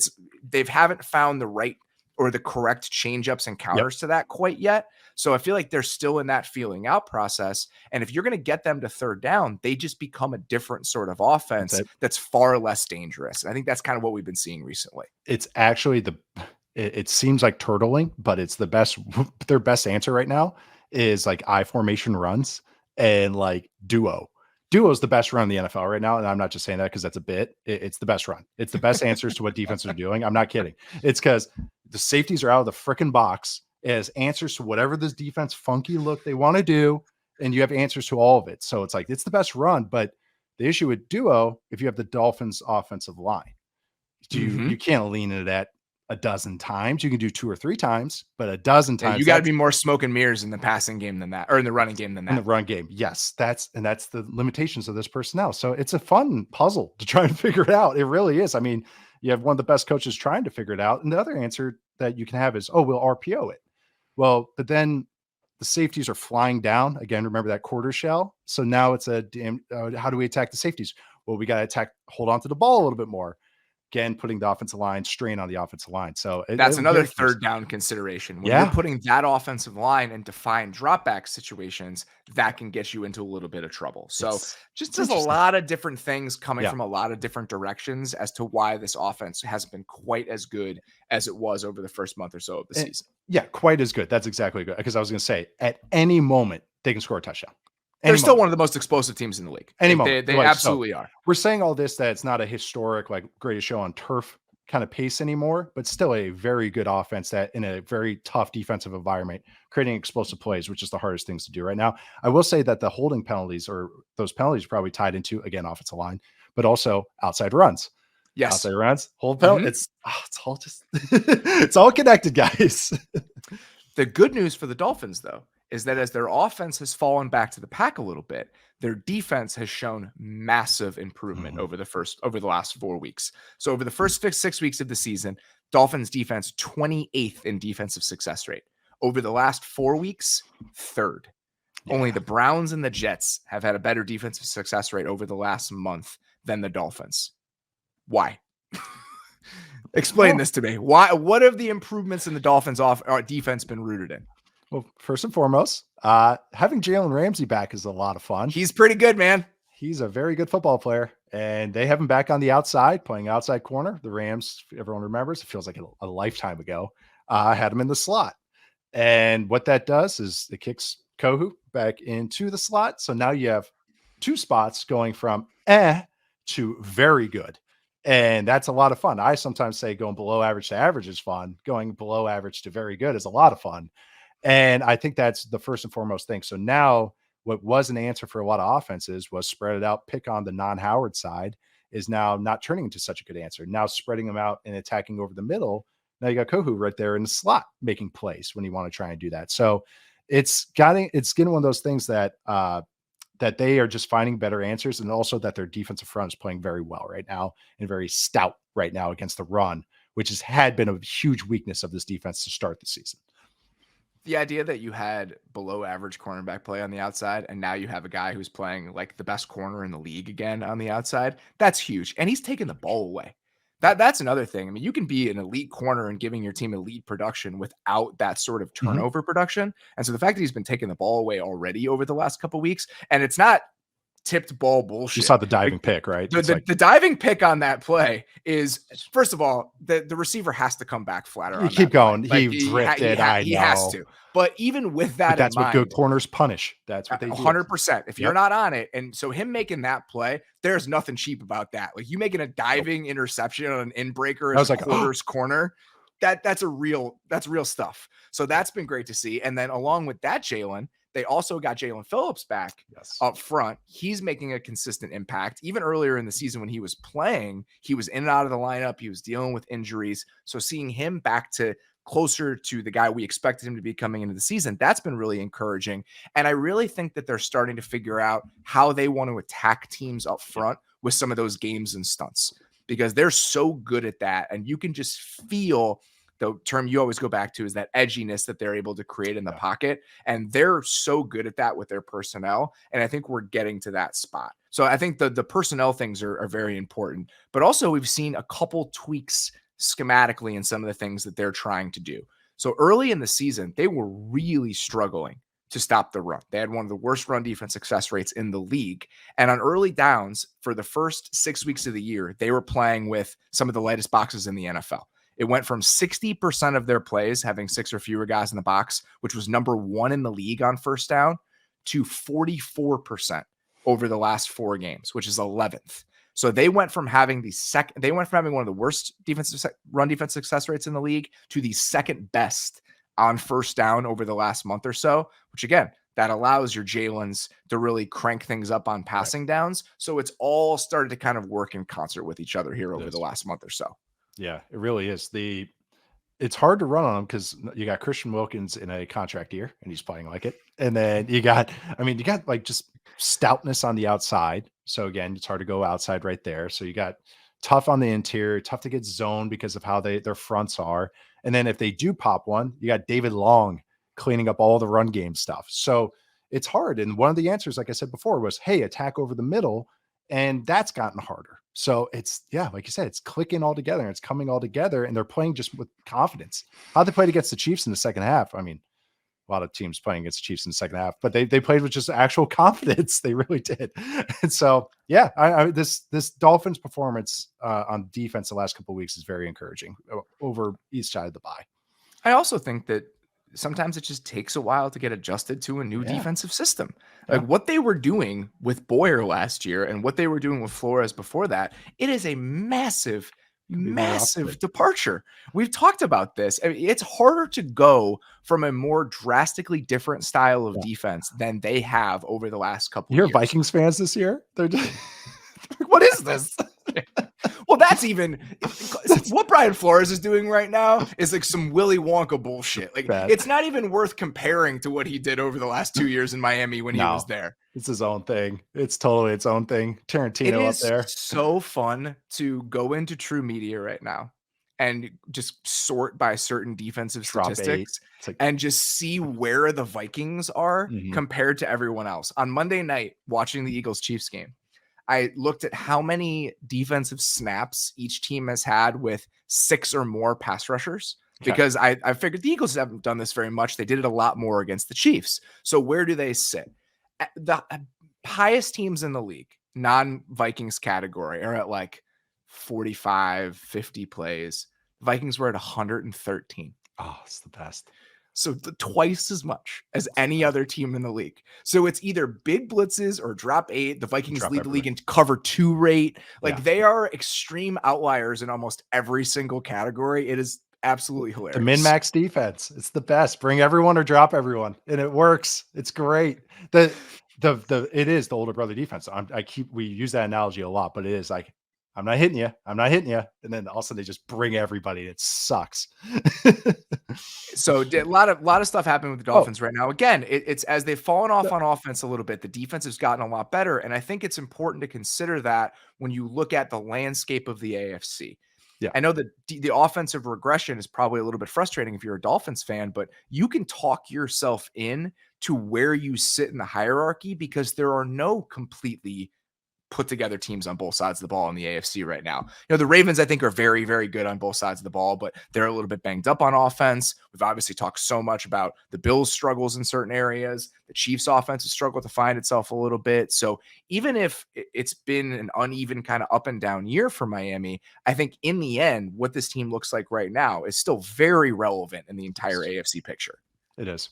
they haven't found the right or the correct change-ups and counters to that quite yet. So I feel like they're still in that feeling out process. And if you're going to get them to third down, they just become a different sort of offense that's far less dangerous. And I think that's kind of what we've been seeing recently. It's actually it seems like turtling, but it's their best answer right now is like I formation runs and like duo. Duo is the best run in the NFL right now. And I'm not just saying that because that's a bit. It's the best run. It's the best answers to what defenses are doing. I'm not kidding. It's because the safeties are out of the freaking box as answers to whatever this defense funky look they want to do. And you have answers to all of it. So it's like, it's the best run. But the issue with duo, if you have the Dolphins offensive line, you can't lean into that a dozen times. You can do 2 or 3 times, but a dozen times. You got to be more smoke and mirrors in the passing game than that, or in the running game than that. In the run game. Yes. That's the limitations of this personnel. So it's a fun puzzle to try and figure it out. It really is. I mean, you have one of the best coaches trying to figure it out. And the other answer that you can have is, oh, we'll RPO it. Well, but then the safeties are flying down. Again, remember that quarter shell. So now it's how do we attack the safeties? Well, we got to hold on to the ball a little bit more. Again, putting the offensive line, strain on the offensive line. So that's another third down consideration. When you're putting that offensive line in defined drop back situations, that can get you into a little bit of trouble. So just there's a lot of different things coming from a lot of different directions as to why this offense hasn't been quite as good as it was over the first month or so of the season. Yeah, quite as good. That's exactly good. Because I was going to say, at any moment, they can score a touchdown. They're still one of the most explosive teams in the league. They absolutely are. We're saying all this, that it's not a historic, like greatest show on turf kind of pace anymore, but still a very good offense that in a very tough defensive environment, creating explosive plays, which is the hardest things to do right now. I will say that the holding penalties or those penalties probably tied into, again, offensive line, but also outside runs. Yes. Outside runs, hold penalty. It's all just, it's all connected, guys. The good news for the Dolphins, though, is that as their offense has fallen back to the pack a little bit, their defense has shown massive improvement over the last 4 weeks. So over the first 6 weeks of the season, Dolphins defense 28th in defensive success rate. Over the last 4 weeks, 3rd. Only the Browns and the Jets have had a better defensive success rate over the last month than the Dolphins. Why? Explain this to me. Why? What have the improvements in the Dolphins defense been rooted in? Well, first and foremost, having Jalen Ramsey back is a lot of fun. He's pretty good, man. He's a very good football player, and they have him back on the outside, playing outside corner. The Rams, everyone remembers, it feels like a lifetime ago, had him in the slot. And what that does is it kicks Kohu back into the slot. So now you have 2 spots going from to very good. And that's a lot of fun. I sometimes say going below average to average is fun. Going below average to very good is a lot of fun. And I think that's the first and foremost thing. So now what was an answer for a lot of offenses was spread it out, pick on the non-Howard side, is now not turning into such a good answer. Now spreading them out and attacking over the middle. Now you got Kohu right there in the slot making plays when you want to try and do that. So it's getting one of those things that that they are just finding better answers, and also that their defensive front is playing very well right now and very stout right now against the run, which had been a huge weakness of this defense to start the season. The idea that you had below average cornerback play on the outside, and now you have a guy who's playing like the best corner in the league again on the outside, that's huge. And he's taking the ball away. That's another thing. I mean, you can be an elite corner and giving your team elite production without that sort of Mhm. turnover production. And so the fact that he's been taking the ball away already over the last couple of weeks, and it's not tipped ball You bullshit. saw the diving Like, pick, right? the diving pick on that play is, first of all, the receiver has to come back flatter You on keep that play. going. Like He drifted. I he has know. to. But even with But that in that's what good mind, corners punish. That's what they do. 100%. If you're Yep. not on it, and so him making that play, there's nothing cheap about that. Like you making a diving interception on an in-breaker I as was a like, quarters corner, that's real stuff. So that's been great to see. And then along with that, Jalen, they also got Jalen Phillips back yes. up front. He's making a consistent impact. Even earlier in the season when he was playing, he was in and out of the lineup. He was dealing with injuries. So seeing him back to closer to the guy we expected him to be coming into the season, that's been really encouraging. And I really think that they're starting to figure out how they want to attack teams up front with some of those games and stunts, because they're so good at that. And you can just feel, the term you always go back to is that edginess that they're able to create in the pocket. And they're so good at that with their personnel. And I think we're getting to that spot. So I think the personnel things are very important, but also we've seen a couple tweaks schematically in some of the things that they're trying to do. So early in the season, they were really struggling to stop the run. They had one of the worst run defense success rates in the league. And on early downs for the first 6 weeks of the year, they were playing with some of the lightest boxes in the NFL. It went from 60% of their plays having 6 or fewer guys in the box, which was number 1 in the league on first down, to 44% over the last 4 games, which is 11th. So they went from having one of the worst run defense success rates in the league to the second best on first down over the last month or so, which again, that allows your Jalen's to really crank things up on passing downs. So it's all started to kind of work in concert with each other here over the last month or so. Yeah, it really is. It's hard to run on them because you got Christian Wilkins in a contract year and he's playing like it. And then you got like just stoutness on the outside. So again, it's hard to go outside right there. So you got tough on the interior, tough to get zoned because of how their fronts are. And then if they do pop one, you got David Long cleaning up all the run game stuff. So it's hard. And one of the answers, like I said before, was, hey, attack over the middle. And that's gotten harder. So it's, like you said, it's clicking all together and it's coming all together and they're playing just with confidence. How they played against the Chiefs in the second half. I mean, a lot of teams playing against the Chiefs in the second half, but they played with just actual confidence. They really did. And so, this Dolphins performance on defense the last couple of weeks is very encouraging over each side of the bye. I also think that sometimes it just takes a while to get adjusted to a new defensive system. Like what they were doing with Boyer last year and what they were doing with Flores before that, it is a massive departure. We've talked about this. I mean, it's harder to go from a more drastically different style of defense than they have over the last couple of years. Vikings fans this year? They're just what is this? Well, that's even what Brian Flores is doing right now is like some Willy Wonka bullshit. Like it's not even worth comparing to what he did over the last 2 years in Miami when he was there. It's his own thing. It's totally its own thing. Tarantino up there. It's so fun to go into True Media right now and just sort by certain defensive statistics and just see where the Vikings are compared to everyone else. On Monday night, watching the Eagles-Chiefs game, I looked at how many defensive snaps each team has had with 6 or more pass rushers, because I figured the Eagles haven't done this very much. They did it a lot more against the Chiefs. So where do they sit? The highest teams in the league, non-Vikings category, are at like 45, 50 plays. The Vikings were at 113. Oh, it's the best. So twice as much as any other team in the league. So it's either big blitzes or drop 8. The Vikings lead the league in cover 2 rate. Like they are extreme outliers in almost every single category. It is absolutely hilarious. The min-max defense. It's the best. Bring everyone or drop everyone. And it works. It's great. It is the older brother defense. We use that analogy a lot, but it is like, I'm not hitting you. I'm not hitting you. And then all of a sudden they just bring everybody. It sucks. So a lot of stuff happening with the Dolphins right now. Again, it's as they've fallen off on offense a little bit, the defense has gotten a lot better. And I think it's important to consider that when you look at the landscape of the AFC. Yeah. I know that the offensive regression is probably a little bit frustrating if you're a Dolphins fan, but you can talk yourself in to where you sit in the hierarchy because there are no completely put together teams on both sides of the ball in the AFC right now. The Ravens, I think, are very, very good on both sides of the ball, but they're a little bit banged up on offense. We've obviously talked so much about the Bills' struggles in certain areas. The Chiefs' offense has struggled to find itself a little bit. So even if it's been an uneven kind of up and down year for Miami, I think in the end, what this team looks like right now is still very relevant in the entire AFC picture. It is.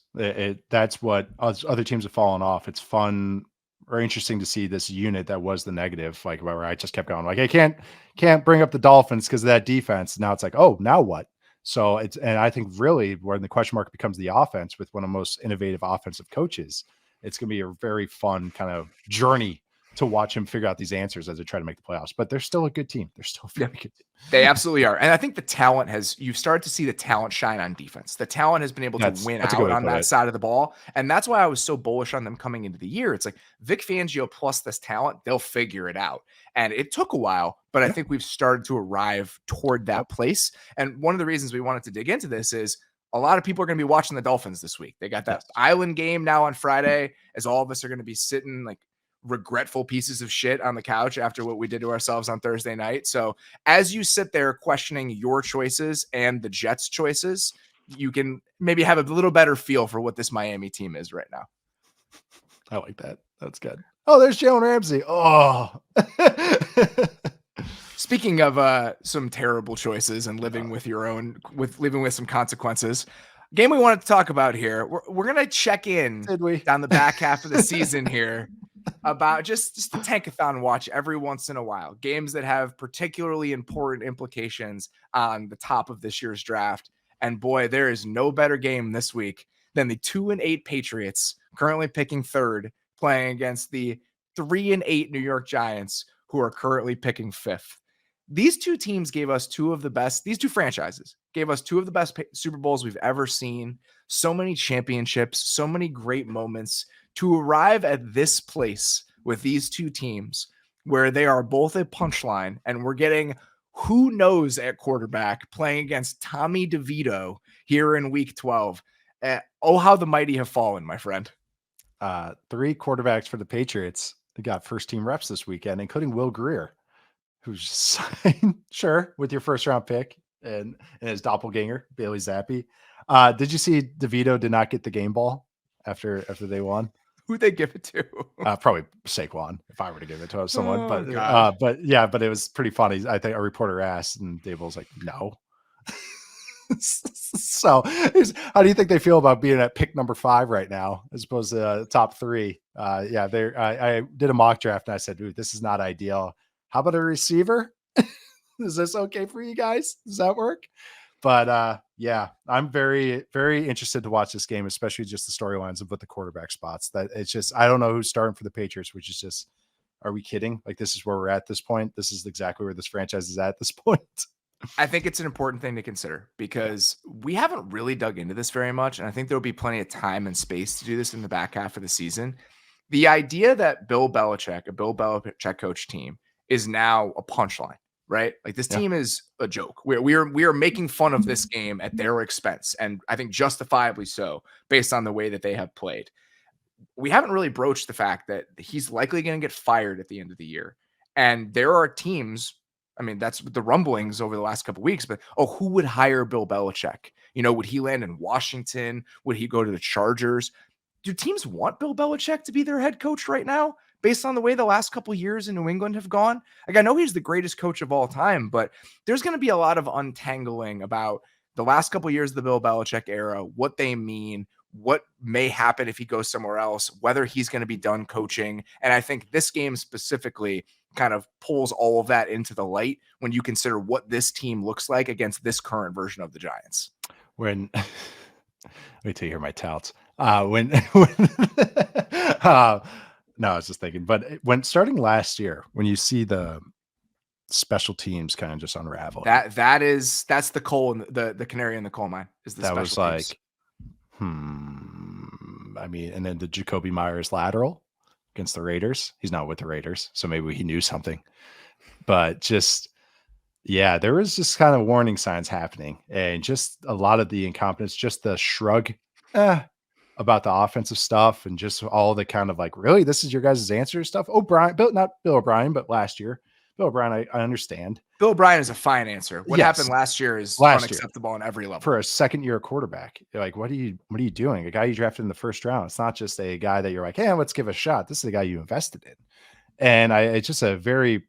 That's what other teams have fallen off. It's fun or interesting to see this unit that was the negative, like where I just kept going, like, I can't bring up the Dolphins because of that defense. Now it's like, oh, now what? So and I think really where the question mark becomes the offense with one of the most innovative offensive coaches, it's going to be a very fun kind of journey to watch him figure out these answers as they try to make the playoffs. But they're still a good team. They're still a very good team. They absolutely are. And I think the talent you've started to see the talent shine on defense. The talent has been able to win out on that side of the ball. And that's why I was so bullish on them coming into the year. It's like Vic Fangio plus this talent, they'll figure it out. And it took a while, but I think we've started to arrive toward that place. And one of the reasons we wanted to dig into this is a lot of people are going to be watching the Dolphins this week. They got that island game now on Friday, as all of us are going to be sitting like regretful pieces of shit on the couch after what we did to ourselves on Thursday night. So as you sit there questioning your choices and the Jets' choices, you can maybe have a little better feel for what this Miami team is right now. I like that. That's good. Oh, there's Jalen Ramsey. Oh, speaking of some terrible choices and living with living with some consequences, game we wanted to talk about here. We're going to check in down the back half of the season here about just the tankathon watch every once in a while. Games that have particularly important implications on the top of this year's draft. And boy, there is no better game this week than the 2-8 Patriots, currently picking third, playing against the 3-8 New York Giants, who are currently picking fifth. These two teams gave us these two franchises gave us two of the best Super Bowls we've ever seen. So many championships, so many great moments. To arrive at this place with these two teams where they are both a punchline and we're getting who knows at quarterback playing against Tommy DeVito here in week 12. Oh, how the mighty have fallen, my friend. 3 quarterbacks for the Patriots. They got first team reps this weekend, including Will Greer, who's signed, sure, with your first round pick and his doppelganger, Bailey Zappi. Did you see DeVito did not get the game ball after they won? Who'd they give it to? Probably Saquon, if I were to give it to someone. But it was pretty funny. I think a reporter asked, and Dable was like, "No." So, how do you think they feel about being at pick number 5 right now, as opposed to top 3? I did a mock draft, and I said, "Dude, this is not ideal. How about a receiver? Is this okay for you guys? Does that work?" But I'm very, very interested to watch this game, especially just the storylines of what the quarterback spots. That it's just, I don't know who's starting for the Patriots, which is just, are we kidding? Like, this is where we're at this point. This is exactly where this franchise is at this point. I think it's an important thing to consider because we haven't really dug into this very much. And I think there'll be plenty of time and space to do this in the back half of the season. The idea that Bill Belichick coach team is now a punchline. Right? Like this team is a joke. We are making fun of this game at their expense. And I think justifiably so, based on the way that they have played. We haven't really broached the fact that he's likely going to get fired at the end of the year. And there are teams, I mean, that's the rumblings over the last couple of weeks, but who would hire Bill Belichick? Would he land in Washington? Would he go to the Chargers? Do teams want Bill Belichick to be their head coach right now? Based on the way the last couple of years in New England have gone? Like, I know he's the greatest coach of all time, but there's going to be a lot of untangling about the last couple of years of the Bill Belichick era, what they mean, what may happen if he goes somewhere else, whether he's going to be done coaching. And I think this game specifically kind of pulls all of that into the light when you consider what this team looks like against this current version of the Giants. Wait till you hear my touts. No, I was just thinking, but when starting last year, when you see the special teams kind of just unravel, that's the coal in the canary in the coal mine is the special teams. Like, I mean, and then the Jacoby Myers lateral against the Raiders. He's not with the Raiders, so maybe he knew something. But just Yeah, there was just kind of warning signs happening, and just a lot of the incompetence, just the shrug about the offensive stuff, and just all the kind of like, really, this is your guys' answer stuff. O'Brien, not Bill O'Brien, but last year, Bill O'Brien, I understand. Bill O'Brien is a fine answer. What Yes, happened last year is last year unacceptable on every level. for a second-year quarterback. You're like, what are you doing? A guy you drafted in the first round. It's not just a guy that you're like, hey, let's give a shot. This is a guy you invested in, and it's just a very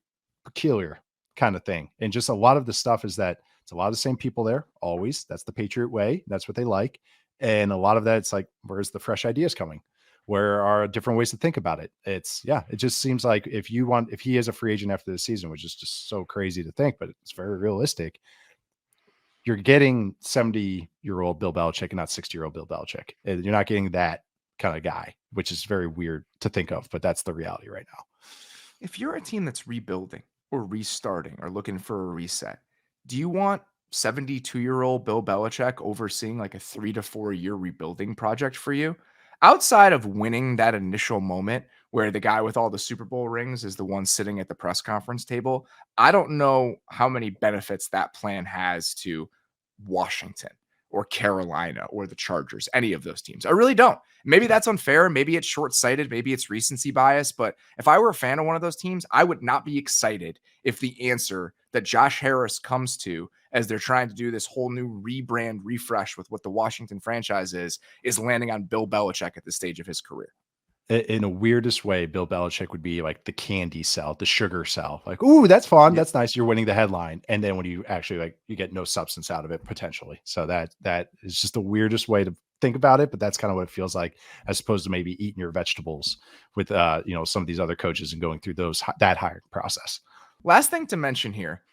peculiar kind of thing. And just a lot of the stuff is that it's a lot of the same people there always. That's the Patriot way. That's what they like. And a lot of that, it's like, where's the fresh ideas coming? Where are different ways to think about it? It just seems like if he is a free agent after the season, which is just so crazy to think, but it's very realistic. You're getting 70-year-old Bill Belichick and not 60-year-old Bill Belichick. And you're not getting that kind of guy, which is very weird to think of, but that's the reality right now. If you're a team that's rebuilding or restarting or looking for a reset, do you want 72-year-old Bill Belichick overseeing like a 3 to 4 year rebuilding project for you? Outside of winning that initial moment where the guy with all the Super Bowl rings is the one sitting at the press conference table, I don't know how many benefits that plan has to Washington or Carolina or the Chargers, any of those teams. I really don't. Maybe that's unfair. Maybe it's short-sighted. Maybe it's recency bias. But if I were a fan of one of those teams, I would not be excited if the answer that Josh Harris comes to as they're trying to do this whole new rebrand refresh with what the Washington franchise is landing on Bill Belichick at this stage of his career. In a weirdest way, Bill Belichick would be like the candy sell, the sugar sell. Like, ooh, that's fun. That's nice. You're winning the headline. And then when you actually you get no substance out of it potentially. So that is just the weirdest way to think about it. But that's kind of what it feels like, as opposed to maybe eating your vegetables with, some of these other coaches and going through that hiring process. Last thing to mention here.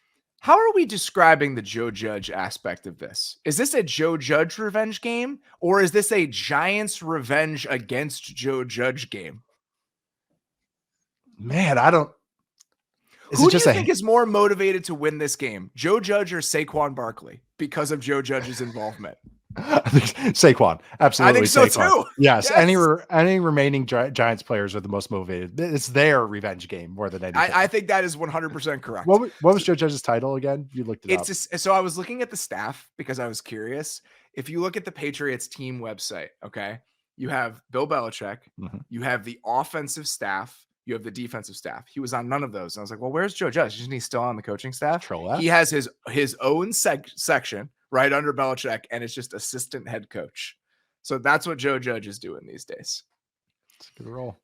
How are we describing the Joe Judge aspect of this? Is this a Joe Judge revenge game, or is this a Giants revenge against Joe Judge game? Man, I don't. Who do you think is more motivated to win this game, Joe Judge or Saquon Barkley, because of Joe Judge's involvement? I think Saquon, absolutely. I think so Saquon. too. Yes. Any remaining Giants players are the most motivated. It's their revenge game more than anything. I think that is 100% correct. What was Joe Judge's title again? You looked it up. So I was looking at the staff because I was curious. If you look at the Patriots team website, okay, you have Bill Belichick, you have the offensive staff, you have the defensive staff. He was on none of those. And I was like, well, where's Joe Judge? Isn't he still on the coaching staff? He has his own section right under Belichick, and it's just assistant head coach. So that's what Joe Judge is doing these days. It's a good role.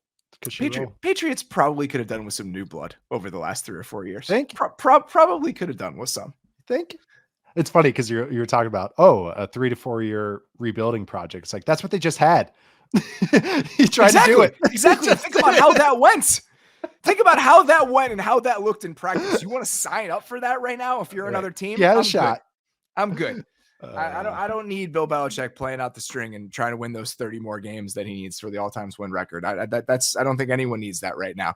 Patriots probably could have done with some new blood over the last 3 or 4 years. Think probably could have done with some. Think it's funny because you're talking about a 3 to 4 year rebuilding project. It's like that's what they just had. He tried to do it exactly. Think about how that went. Think about how that went and how that looked in practice. You want to sign up for that right now if you're another team? Yeah, a shot. Good. I'm good. I don't need Bill Belichick playing out the string and trying to win those 30 more games that he needs for the all-time win record. I don't think anyone needs that right now.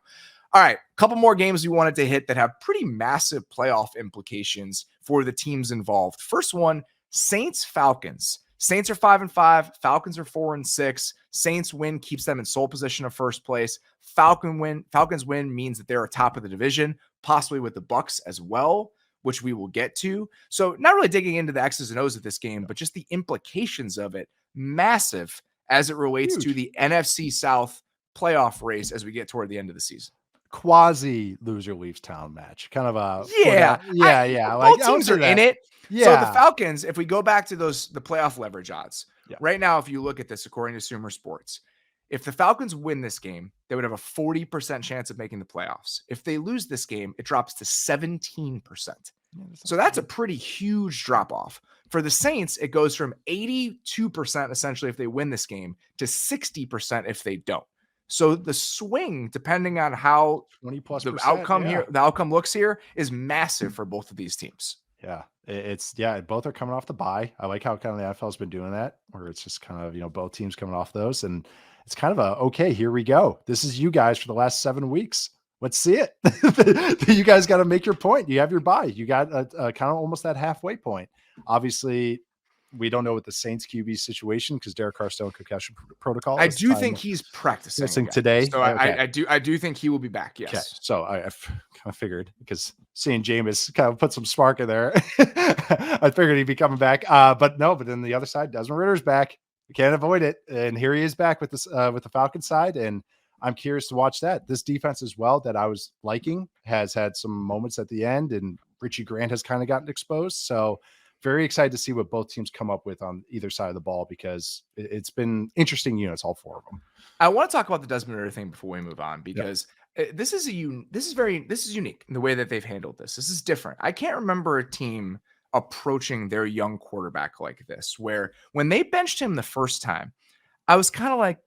All right, a couple more games we wanted to hit that have pretty massive playoff implications for the teams involved. First one, Saints-Falcons. Saints are 5-5. Falcons are 4-6. Saints win keeps them in sole position of first place. Falcons win means that they're atop of the division, possibly with the Bucs as well, which we will get to. So not really digging into the X's and O's of this game, but just the implications of it, massive as it relates to the NFC South playoff race as we get toward the end of the season. Quasi loser leaves town match. Kind of a Both teams are in it. Yeah. So the Falcons, if we go back to the playoff leverage odds, right now, if you look at this, according to Sumer Sports, if the Falcons win this game, they would have a 40% chance of making the playoffs. If they lose this game, it drops to 17%. So that's a pretty huge drop off. For the Saints, it goes from 82% essentially if they win this game to 60% if they don't. So the swing, depending on how 20+% the outcome looks here, is massive for both of these teams. Yeah, both are coming off the bye. I like how kind of the NFL has been doing that, where it's just kind of, both teams coming off those. And it's kind of okay, here we go. This is you guys for the last 7 weeks. Let's see it. You guys got to make your point. You have your bye. You got kind of almost that halfway point. Obviously, we don't know what the Saints QB situation, because Derek Carr still in concussion protocol. I do think he's practicing today. So I do think he will be back. Yes. Okay. So I kind of figured, because seeing Jameis kind of put some spark in there, I figured he'd be coming back. But then the other side, Desmond Ritter's back. We can't avoid it. And here he is back with this, with the Falcons side. And I'm curious to watch that. This defense as well, that I was liking, has had some moments at the end, and Richie Grant has kind of gotten exposed. So very excited to see what both teams come up with on either side of the ball, because it's been interesting units, all four of them. I want to talk about the Desmond Ridder thing before we move on, because this is unique in the way that they've handled this. This is different. I can't remember a team approaching their young quarterback like this, where when they benched him the first time, I was kind of like,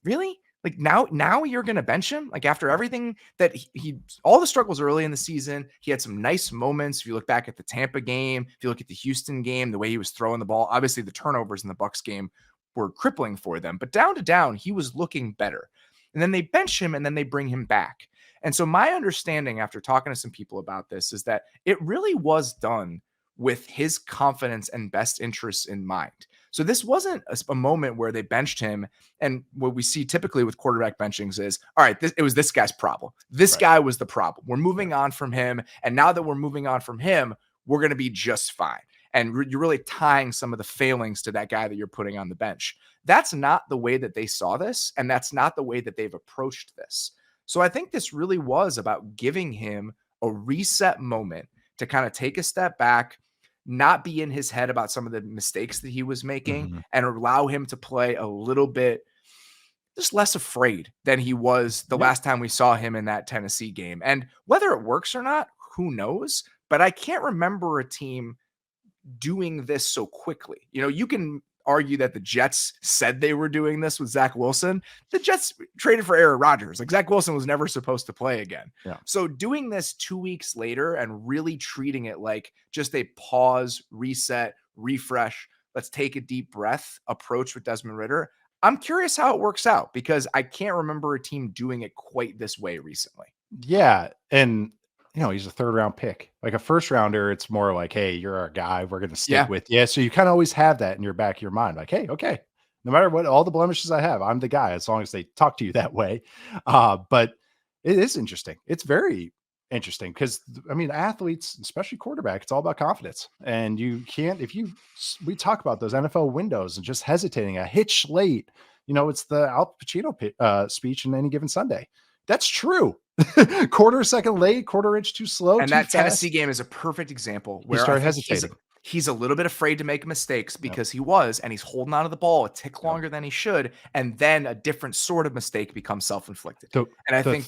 really? Like now you're going to bench him? Like, after everything that he all the struggles early in the season, he had some nice moments. If you look back at the Tampa game, if you look at the Houston game, the way he was throwing the ball, obviously the turnovers in the Bucs game were crippling for them, but down to down, he was looking better. And then they bench him and then they bring him back. And so my understanding, after talking to some people about this, is that it really was done with his confidence and best interests in mind. So this wasn't a moment where they benched him. And what we see typically with quarterback benchings is, all right, it was this guy's problem. This guy was the problem. We're moving on from him. And now that we're moving on from him, we're going to be just fine. And you're really tying some of the failings to that guy that you're putting on the bench. That's not the way that they saw this. And that's not the way that they've approached this. So I think this really was about giving him a reset moment to kind of take a step back, not be in his head about some of the mistakes that he was making, and allow him to play a little bit just less afraid than he was the last time we saw him in that Tennessee game. And whether it works or not, who knows? But I can't remember a team doing this so quickly. You can argue that the Jets said they were doing this with Zach Wilson. The Jets traded for Aaron Rodgers. Like, Zach Wilson was never supposed to play again. Yeah. So doing this 2 weeks later and really treating it like just a pause, reset, refresh, let's take a deep breath approach with Desmond Ridder, I'm curious how it works out, because I can't remember a team doing it quite this way recently. Yeah. And he's a third round pick. Like a first rounder, it's more like, hey, you're our guy, we're going to stick with you. So you kind of always have that in your back of your mind. Like, hey, okay, no matter what, all the blemishes I have, I'm the guy, as long as they talk to you that way. But it is interesting. It's very interesting, because athletes, especially quarterback, it's all about confidence. And you can't, we talk about those NFL windows and just hesitating, a hitch late, it's the Al Pacino speech in Any Given Sunday. That's true. Quarter second late, quarter inch too slow. And that Tennessee game is a perfect example where he started hesitating. He's a little bit afraid to make mistakes, because and he's holding on to the ball a tick longer than he should. And then a different sort of mistake becomes self-inflicted. And I think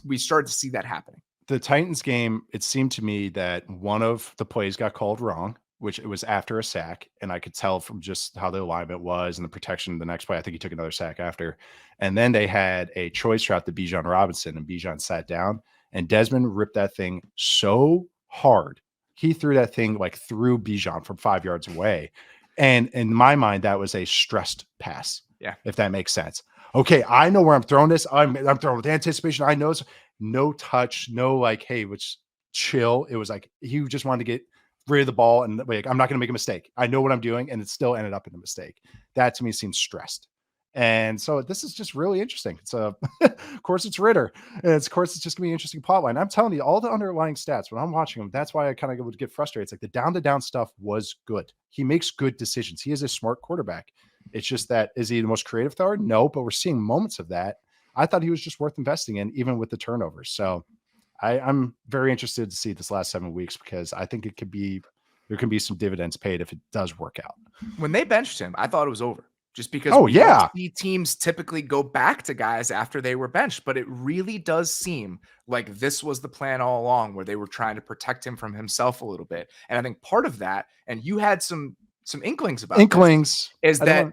we started to see that happening. The Titans game, it seemed to me that one of the plays got called wrong, which it was after a sack. And I could tell from just how the alignment was and the protection. The next play, I think he took another sack after. And then they had a choice route to Bijan Robinson, and Bijan sat down, and Desmond ripped that thing so hard. He threw that thing like through Bijan from 5 yards away. And in my mind, that was a stressed pass. Yeah. If that makes sense. Okay. I know where I'm throwing this. I'm throwing with anticipation. I know it's no touch, no like, hey, which chill. It was like, he just wanted to get rid of the ball and like, I'm not going to make a mistake. I know what I'm doing. And it still ended up in a mistake. That to me seems stressed. And so this is just really interesting. It's of course it's Ridder. And of course it's just gonna be an interesting plot line. I'm telling you, all the underlying stats when I'm watching him, that's why I kind of would get frustrated. It's like the down to down stuff was good. He makes good decisions. He is a smart quarterback. It's just that, is he the most creative thrower? No, but we're seeing moments of that. I thought he was just worth investing in, even with the turnovers. So I'm very interested to see this last 7 weeks, because I think there can be some dividends paid if it does work out. When they benched him, I thought it was over. Just because don't see teams typically go back to guys after they were benched, but it really does seem like this was the plan all along, where they were trying to protect him from himself a little bit. And I think part of that, and you had some inklings about this, is that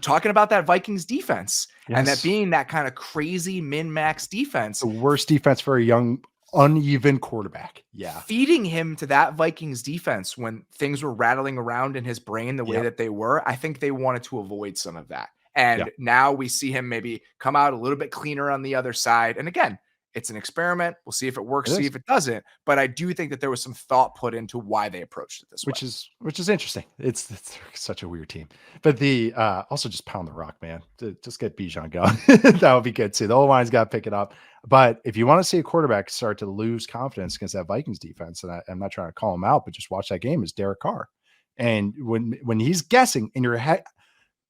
talking about that Vikings defense, and that being that kind of crazy min-max defense, the worst defense for a young, uneven quarterback. Yeah. Feeding him to that Vikings defense when things were rattling around in his brain the way that they were, I think they wanted to avoid some of that. And now we see him maybe come out a little bit cleaner on the other side. And again, It's an experiment. We'll see if it works, see if it doesn't. But I do think that there was some thought put into why they approached it this way. Which is interesting. It's such a weird team. But the also just pound the rock, man. Just get Bijan going. That would be good too. The O-line's got to pick it up. But if you want to see a quarterback start to lose confidence against that Vikings defense, and I'm not trying to call him out, but just watch that game, is Derek Carr. And when he's guessing in your head,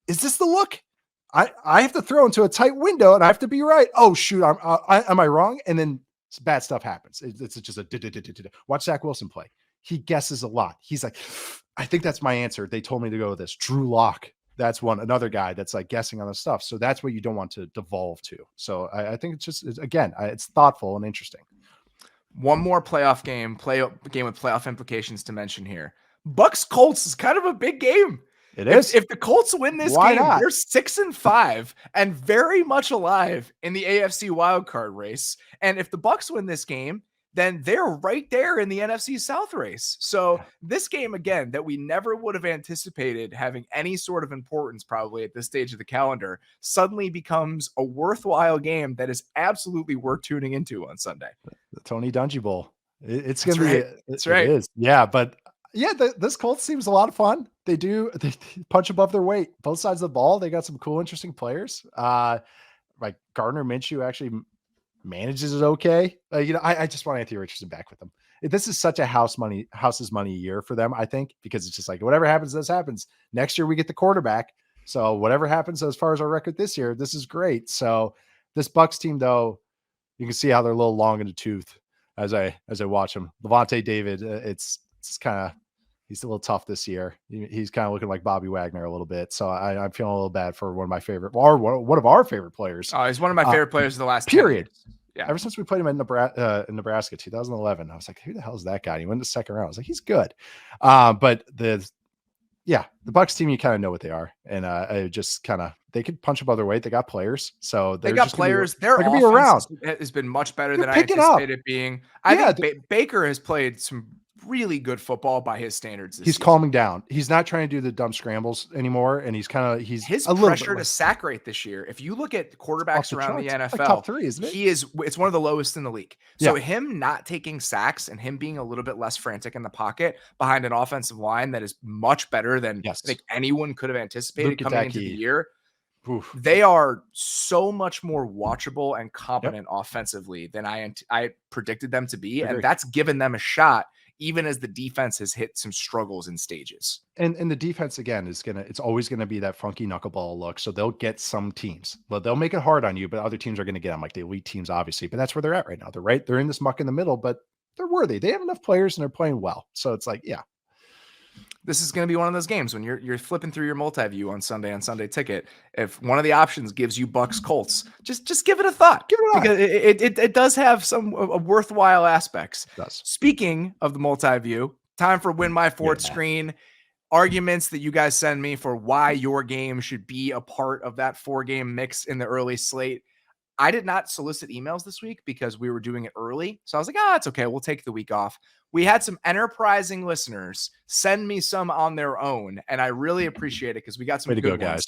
is this the look? I have to throw into a tight window and I have to be right. Oh shoot, am I wrong? And then bad stuff happens. It's just a watch Zach Wilson play. He guesses a lot. He's like, I think that's my answer. They told me to go with this. Drew Lock. That's another guy that's like guessing on the stuff. So that's what you don't want to devolve to. So I think it's thoughtful and interesting. One more playoff game with playoff implications to mention here. Bucks Colts is kind of a big game. It is. If the Colts win this game, they're 6-5 and very much alive in the AFC wildcard race. And if the Bucks win this game, then they're right there in the NFC South race. So this game, again, that we never would have anticipated having any sort of importance probably at this stage of the calendar, suddenly becomes a worthwhile game that is absolutely worth tuning into on Sunday. The Tony Dungy Bowl. It's going to be. That's right. It is. Yeah, but yeah, this Colts seems a lot of fun. They punch above their weight. Both sides of the ball. They got some cool, interesting players. Like Gardner Minshew actually manages it okay. I just want Anthony Richardson back with them. This is such a house's money year for them, I think, because it's just like whatever happens, this happens. Next year we get the quarterback. So whatever happens as far as our record this year, this is great. So this Bucks team, though, you can see how they're a little long in the tooth as I watch them. Levante David, it's kind of, he's a little tough this year. He's kind of looking like Bobby Wagner a little bit. So I'm feeling a little bad for one of our favorite players. Oh, he's one of my favorite players of the last period. 10 years. Yeah. Ever since we played him in Nebraska, 2011, I was like, who the hell is that guy? He went to the second round. I was like, he's good. But the Bucks team, you kind of know what they are. And I just they could punch above their weight. They got players. So they got players. Their offense be around. Has been much better than I anticipated it being. I think Baker has played some really good football by his standards. He's calming down. He's not trying to do the dumb scrambles anymore. And he's his pressure to sack rate this year. If you look at quarterbacks around the NFL, like top 3, isn't it? It's one of the lowest in the league. So him not taking sacks and him being a little bit less frantic in the pocket behind an offensive line that is much better than I think anyone could have anticipated coming into the year. Oof. They are so much more watchable and competent offensively than I predicted them to be. And that's given them a shot, even as the defense has hit some struggles in stages. And the defense, again, it's always going to be that funky knuckleball look. So they'll get some teams, but they'll make it hard on you, but other teams are going to get them, like the elite teams, obviously. But that's where they're at right now. They're in this muck in the middle, but they're worthy. They have enough players and they're playing well. So it's like, this is going to be one of those games when you're flipping through your multi-view on Sunday Ticket. If one of the options gives you Bucks Colts, just give it a thought. Because it does have some worthwhile aspects. It does. Speaking of the multi-view, time for Win My Fourth Screen. Arguments that you guys send me for why your game should be a part of that 4-game mix in the early slate. I did not solicit emails this week because we were doing it early. So I was like, it's okay. We'll take the week off. We had some enterprising listeners send me some on their own, and I really appreciate it because we got some good ones. Guys.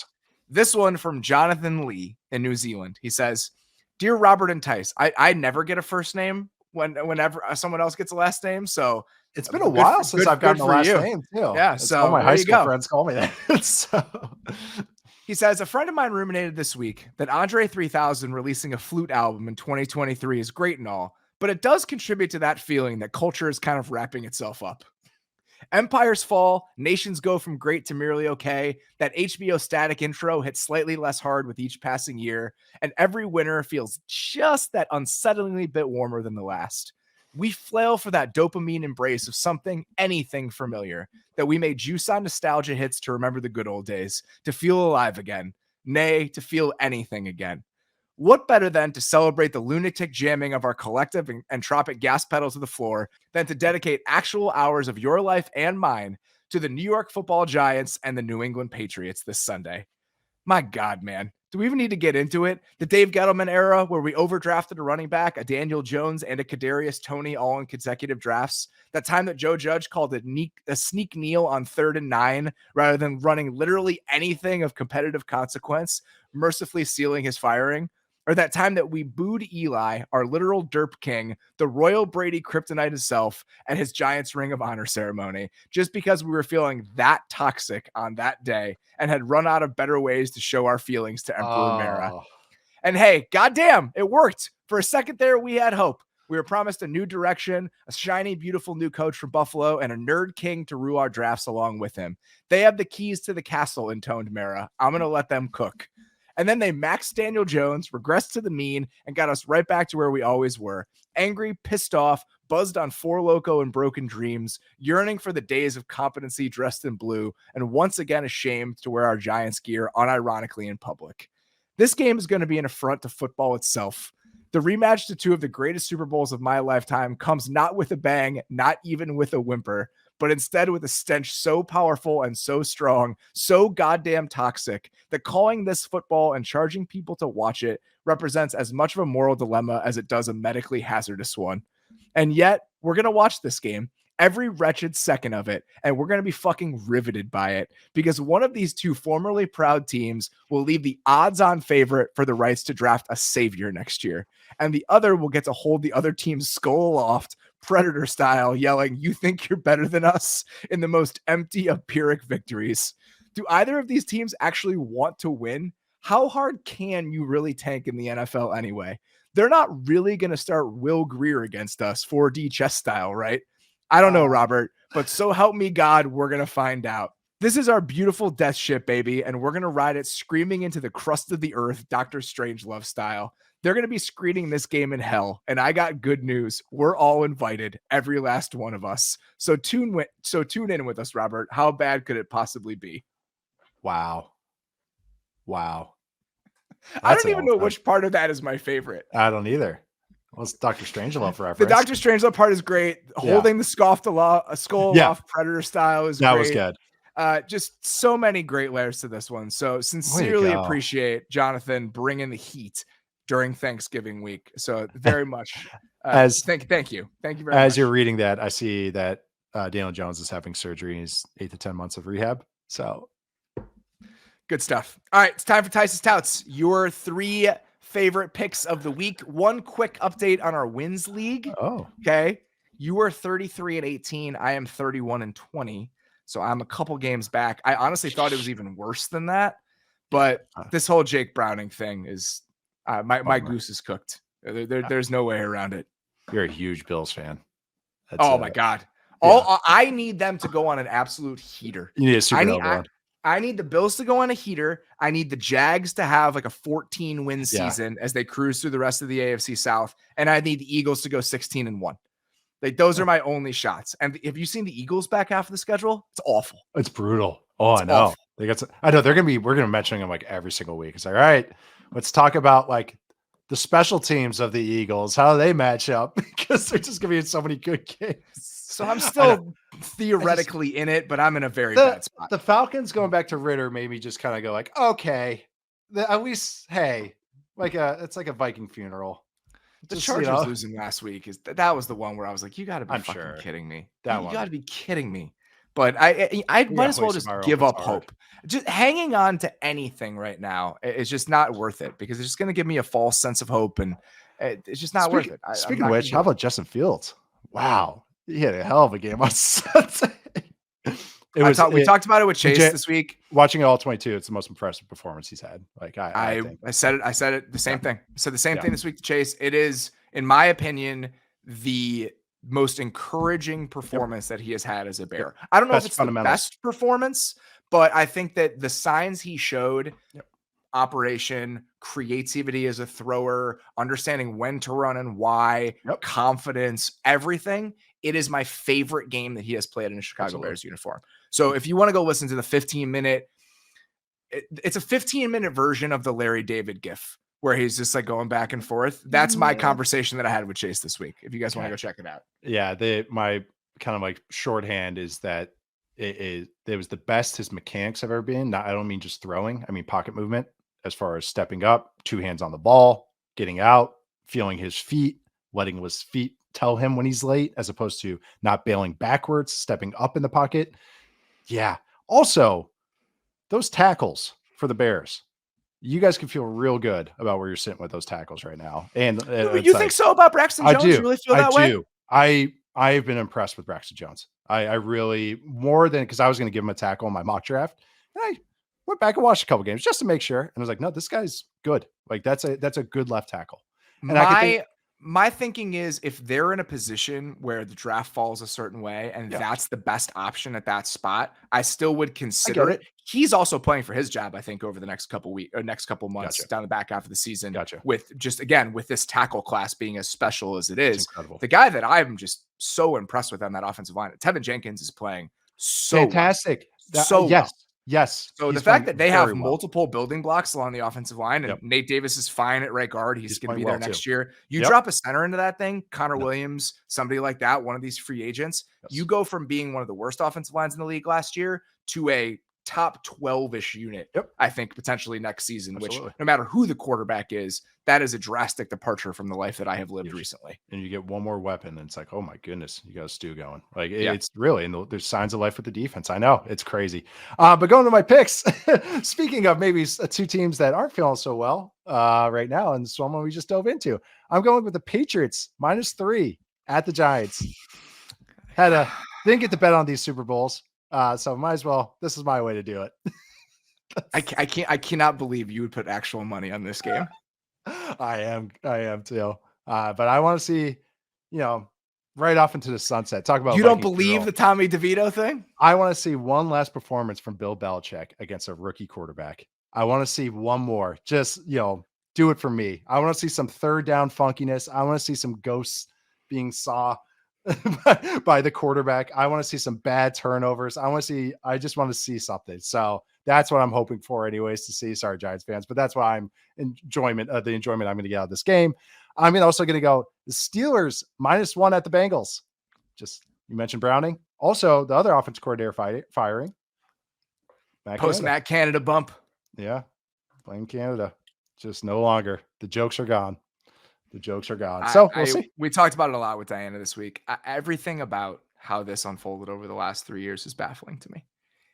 This one from Jonathan Lee in New Zealand. He says, "Dear Robert and Tice, I never get a first name whenever someone else gets a last name. So it's been a while since I've gotten a last name too. Yeah, it's so all my high school friends call me that. So." He says, a friend of mine ruminated this week that Andre 3000 releasing a flute album in 2023 is great and all, but it does contribute to that feeling that culture is kind of wrapping itself up. Empires fall, nations go from great to merely okay, that HBO static intro hits slightly less hard with each passing year, and every winter feels just that unsettlingly bit warmer than the last. We flail for that dopamine embrace of something, anything familiar, that we may juice on nostalgia hits to remember the good old days, to feel alive again, nay, to feel anything again. What better than to celebrate the lunatic jamming of our collective entropic gas pedal to the floor than to dedicate actual hours of your life and mine to the New York Football Giants and the New England Patriots this Sunday? My God, man. Do we even need to get into it? The Dave Gettleman era where we overdrafted a running back, a Daniel Jones, and a Kadarius Toney all in consecutive drafts. That time that Joe Judge called a sneak kneel on 3rd and 9 rather than running literally anything of competitive consequence, mercifully sealing his firing. or that time that we booed Eli, our literal derp king, the royal Brady kryptonite himself, at his Giants Ring of Honor ceremony, just because we were feeling that toxic on that day and had run out of better ways to show our feelings to Emperor Mara. And hey, goddamn, it worked. For a second there, we had hope. We were promised a new direction, a shiny, beautiful new coach from Buffalo, and a nerd king to rule our drafts along with him. They have the keys to the castle, intoned Mara. I'm going to let them cook. And then they maxed Daniel Jones, regressed to the mean, and got us right back to where we always were. Angry, pissed off, buzzed on Four Loko and broken dreams, yearning for the days of competency dressed in blue, and once again ashamed to wear our Giants gear unironically in public. This game is going to be an affront to football itself. The rematch to two of the greatest Super Bowls of my lifetime comes not with a bang, not even with a whimper, but instead with a stench so powerful and so strong, so goddamn toxic, that calling this football and charging people to watch it represents as much of a moral dilemma as it does a medically hazardous one. And yet, we're going to watch this game, every wretched second of it, and we're going to be fucking riveted by it, because one of these two formerly proud teams will leave the odds-on favorite for the rights to draft a savior next year, and the other will get to hold the other team's skull aloft, Predator style, yelling, "You think you're better than us?" in the most empty of Pyrrhic victories. Do either of these teams actually want to win? How hard can you really tank in the NFL anyway? They're not really going to start Will Greer against us 4D chess style, right? I don't know, Robert, but so help me God, we're going to find out. This is our beautiful death ship, baby, and we're going to ride it screaming into the crust of the earth, Dr. Strangelove style. They're going to be screening this game in hell, and I got good news. We're all invited, every last one of us. So tune in with us, Robert. How bad could it possibly be? Wow. I don't even know which part of that is my favorite. I don't either. Well, it's Dr. Strangelove reference. The Dr. Strangelove part is great. Holding the skull off Predator style is great. That was good. Just so many great layers to this one. So sincerely appreciate Jonathan bringing the heat during Thanksgiving week. So very much. Thank you. Thank you very much. As you're reading that, I see that Daniel Jones is having surgery. He's 8 to 10 months of rehab. So good stuff. All right. It's time for Tice's Touts. Your 3 favorite picks of the week. One quick update on our wins league. Oh, okay. You are 33-18. I am 31-20. So I'm a couple games back. I honestly thought it was even worse than that, but this whole Jake Browning thing is my goose is cooked. There's no way around it. You're a huge Bills fan. My God. I need them to go on an absolute heater. You need a supernova one. I need the Bills to go on a heater. I need the Jags to have like a 14-win season as they cruise through the rest of the AFC South. And I need the Eagles to go 16-1. Like, those are my only shots. And have you seen the Eagles back half of the schedule? It's awful. It's brutal. Oh, I know. I know we're going to mention them like every single week. It's like, all right, let's talk about like the special teams of the Eagles, how they match up, because they're just going to be in so many good games. So I'm still theoretically in it, but I'm in a very bad spot. The Falcons going back to Ritter made me just kind of go like, okay, at least, hey, it's like a Viking funeral. The Chargers losing last week that was the one where I was like, you got to be fucking kidding me. You got to be kidding me. But I might as well just give up hope. Just hanging on to anything right now is just not worth it, because it's just going to give me a false sense of hope, and it's just not worth it. Speaking of which, how about Justin Fields? Wow. He had a hell of a game on Sunday. We talked about it with Chase this week. Watching it all 22, it's the most impressive performance he's had. Like I said it the same thing. I said the same thing this week to Chase. It is, in my opinion, the most encouraging performance that he has had as a Bear. I don't know if it's the best performance, but I think that the signs he showed, operation, creativity as a thrower, understanding when to run and why, confidence, everything. It is my favorite game that he has played in a Chicago Bears uniform. So if you want to go listen to the 15-minute, it's a 15-minute version of the Larry David gif where he's just like going back and forth. That's my conversation that I had with Chase this week. If you guys want to go check it out. Yeah. My kind of like shorthand is that it was the best his mechanics have ever been. I don't mean just throwing. I mean pocket movement, as far as stepping up, 2 hands on the ball, getting out, feeling his feet, letting his feet tell him when he's late, as opposed to not bailing backwards, stepping up in the pocket. Yeah. Also, those tackles for the Bears, you guys can feel real good about where you're sitting with those tackles right now. And You think so about Braxton Jones? You really feel that way? I've been impressed with Braxton Jones. I really, more than, because I was going to give him a tackle in my mock draft. And I went back and watched a couple games just to make sure. And I was like, no, this guy's good. Like that's a good left tackle. And my thinking is, if they're in a position where the draft falls a certain way and that's the best option at that spot, I still would consider it. He's also playing for his job, I think, over the next couple weeks or next couple months down the back half of the season. With just, again, with this tackle class being as special as it is, the guy that I'm just so impressed with on that offensive line, Tevin Jenkins, is playing so fantastic. Well. Yes. So the fact that they have multiple building blocks along the offensive line, and Nate Davis is fine at right guard. He's going to be there next year. You drop a center into that thing, Connor Williams, somebody like that, one of these free agents, you go from being one of the worst offensive lines in the league last year to a top 12-ish unit, I think, potentially next season, which no matter who the quarterback is, that is a drastic departure from the life that I have lived recently. And you get one more weapon, and it's like, oh my goodness, you got a stew going. Like it's really, and there's signs of life with the defense. I know it's crazy. But going to my picks, speaking of maybe two teams that aren't feeling so well right now, and so one we just dove into, I'm going with the Patriots -3 at the Giants. Didn't get to bet on these Super Bowls. So might as well. This is my way to do it. I cannot believe you would put actual money on this game. I am too. But I want to see, right off into the sunset. Talk about you don't believe the Tommy DeVito thing? I want to see one last performance from Bill Belichick against a rookie quarterback. I want to see one more. Just do it for me. I want to see some third down funkiness. I want to see some ghosts being saw by the quarterback. I want to see some bad turnovers. I just want to see something. So that's what I'm hoping for anyways, to see. Sorry, Giants fans, but that's why the enjoyment I'm going to get out of this game. I'm also going to go the Steelers -1 at the Bengals. Just, you mentioned Browning. Also, the other offensive coordinator firing. Matt Canada bump. Yeah. Blame Canada. Just no longer. The jokes are gone. So we'll see. We talked about it a lot with Diana this week. Everything about how this unfolded over the last 3 years is baffling to me.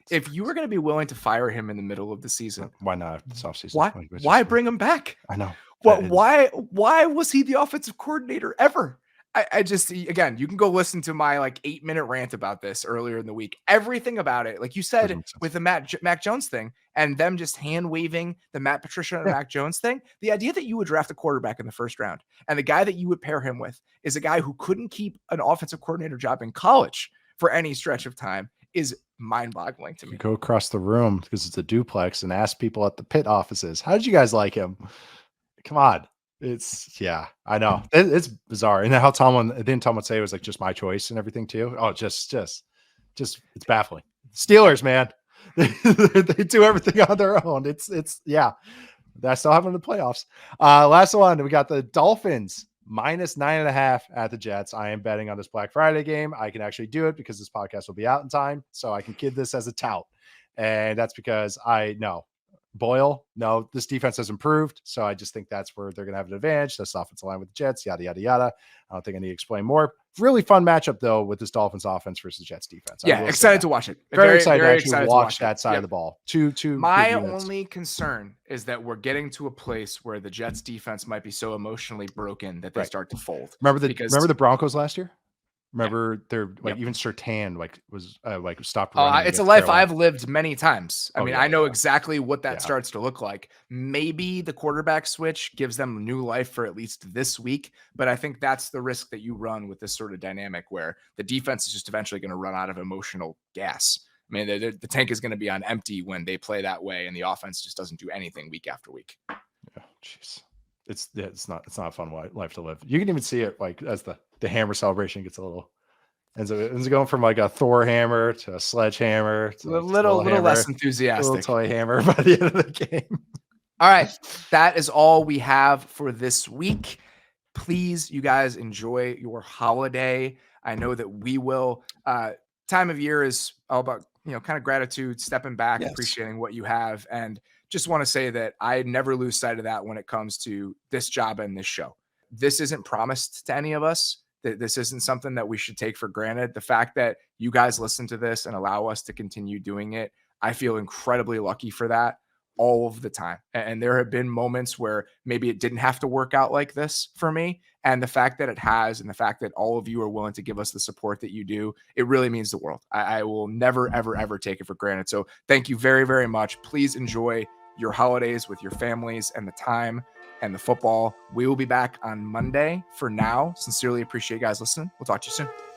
If you were going to be willing to fire him in the middle of the season, why not this offseason? Why bring him back? I know. Why was he the offensive coordinator ever? I just, again, you can go listen to my 8-minute rant about this earlier in the week. Everything about it, like you said, with the Mac Jones thing and them just hand waving the Matt Patricia and Mac Jones thing, the idea that you would draft a quarterback in the first round and the guy that you would pair him with is a guy who couldn't keep an offensive coordinator job in college for any stretch of time is mind-boggling to me. Go across the room, because it's a duplex, and ask people at the pit offices, how did you guys like him? Come on. I know. It's bizarre. And how Tomlin would say it was just my choice and everything too. Oh, just it's baffling. Steelers, man. They do everything on their own. It's I still have them in the playoffs. Last one, we got the Dolphins -9.5 at the Jets. I am betting on this Black Friday game. I can actually do it because this podcast will be out in time, so I can kid this as a tout. And that's because I know Boyle, this defense has improved. So I just think that's where they're going to have an advantage. That's the offensive line with the Jets, yada, yada, yada. I don't think I need to explain more. Really fun matchup, though, with this Dolphins offense versus Jets defense. Yeah, excited to watch it. Very excited to actually watch that side of the ball. My only concern is that we're getting to a place where the Jets defense might be so emotionally broken that they start to fold. Remember the Broncos last year? Remember they're even Surtain was stopped running. It's a life Carolina. I've lived many times. I know exactly what that starts to look like. Maybe the quarterback switch gives them new life for at least this week, but I think that's the risk that you run with this sort of dynamic where the defense is just eventually going to run out of emotional gas. The tank is going to be on empty when they play that way, and the offense just doesn't do anything week after week. Yeah, jeez. It's not a fun life to live. You can even see it as the hammer celebration gets a little, ends up going from a Thor hammer to a sledgehammer to a little less enthusiastic, a little toy hammer by the end of the game. All right, that is all we have for this week. Please, you guys, enjoy your holiday. I know that we will. Time of year is all about kind of gratitude, stepping back, appreciating what you have, and just want to say that I never lose sight of that when it comes to this job and this show. This isn't promised to any of us. This isn't something that we should take for granted. The fact that you guys listen to this and allow us to continue doing it, I feel incredibly lucky for that. all of the time. And there have been moments where maybe it didn't have to work out like this for me. And the fact that it has, and the fact that all of you are willing to give us the support that you do, it really means the world. I will never, ever, ever take it for granted. So thank you very, very much. Please enjoy your holidays with your families and the time and the football. We will be back on Monday. For now, sincerely appreciate you guys listening. We'll talk to you soon.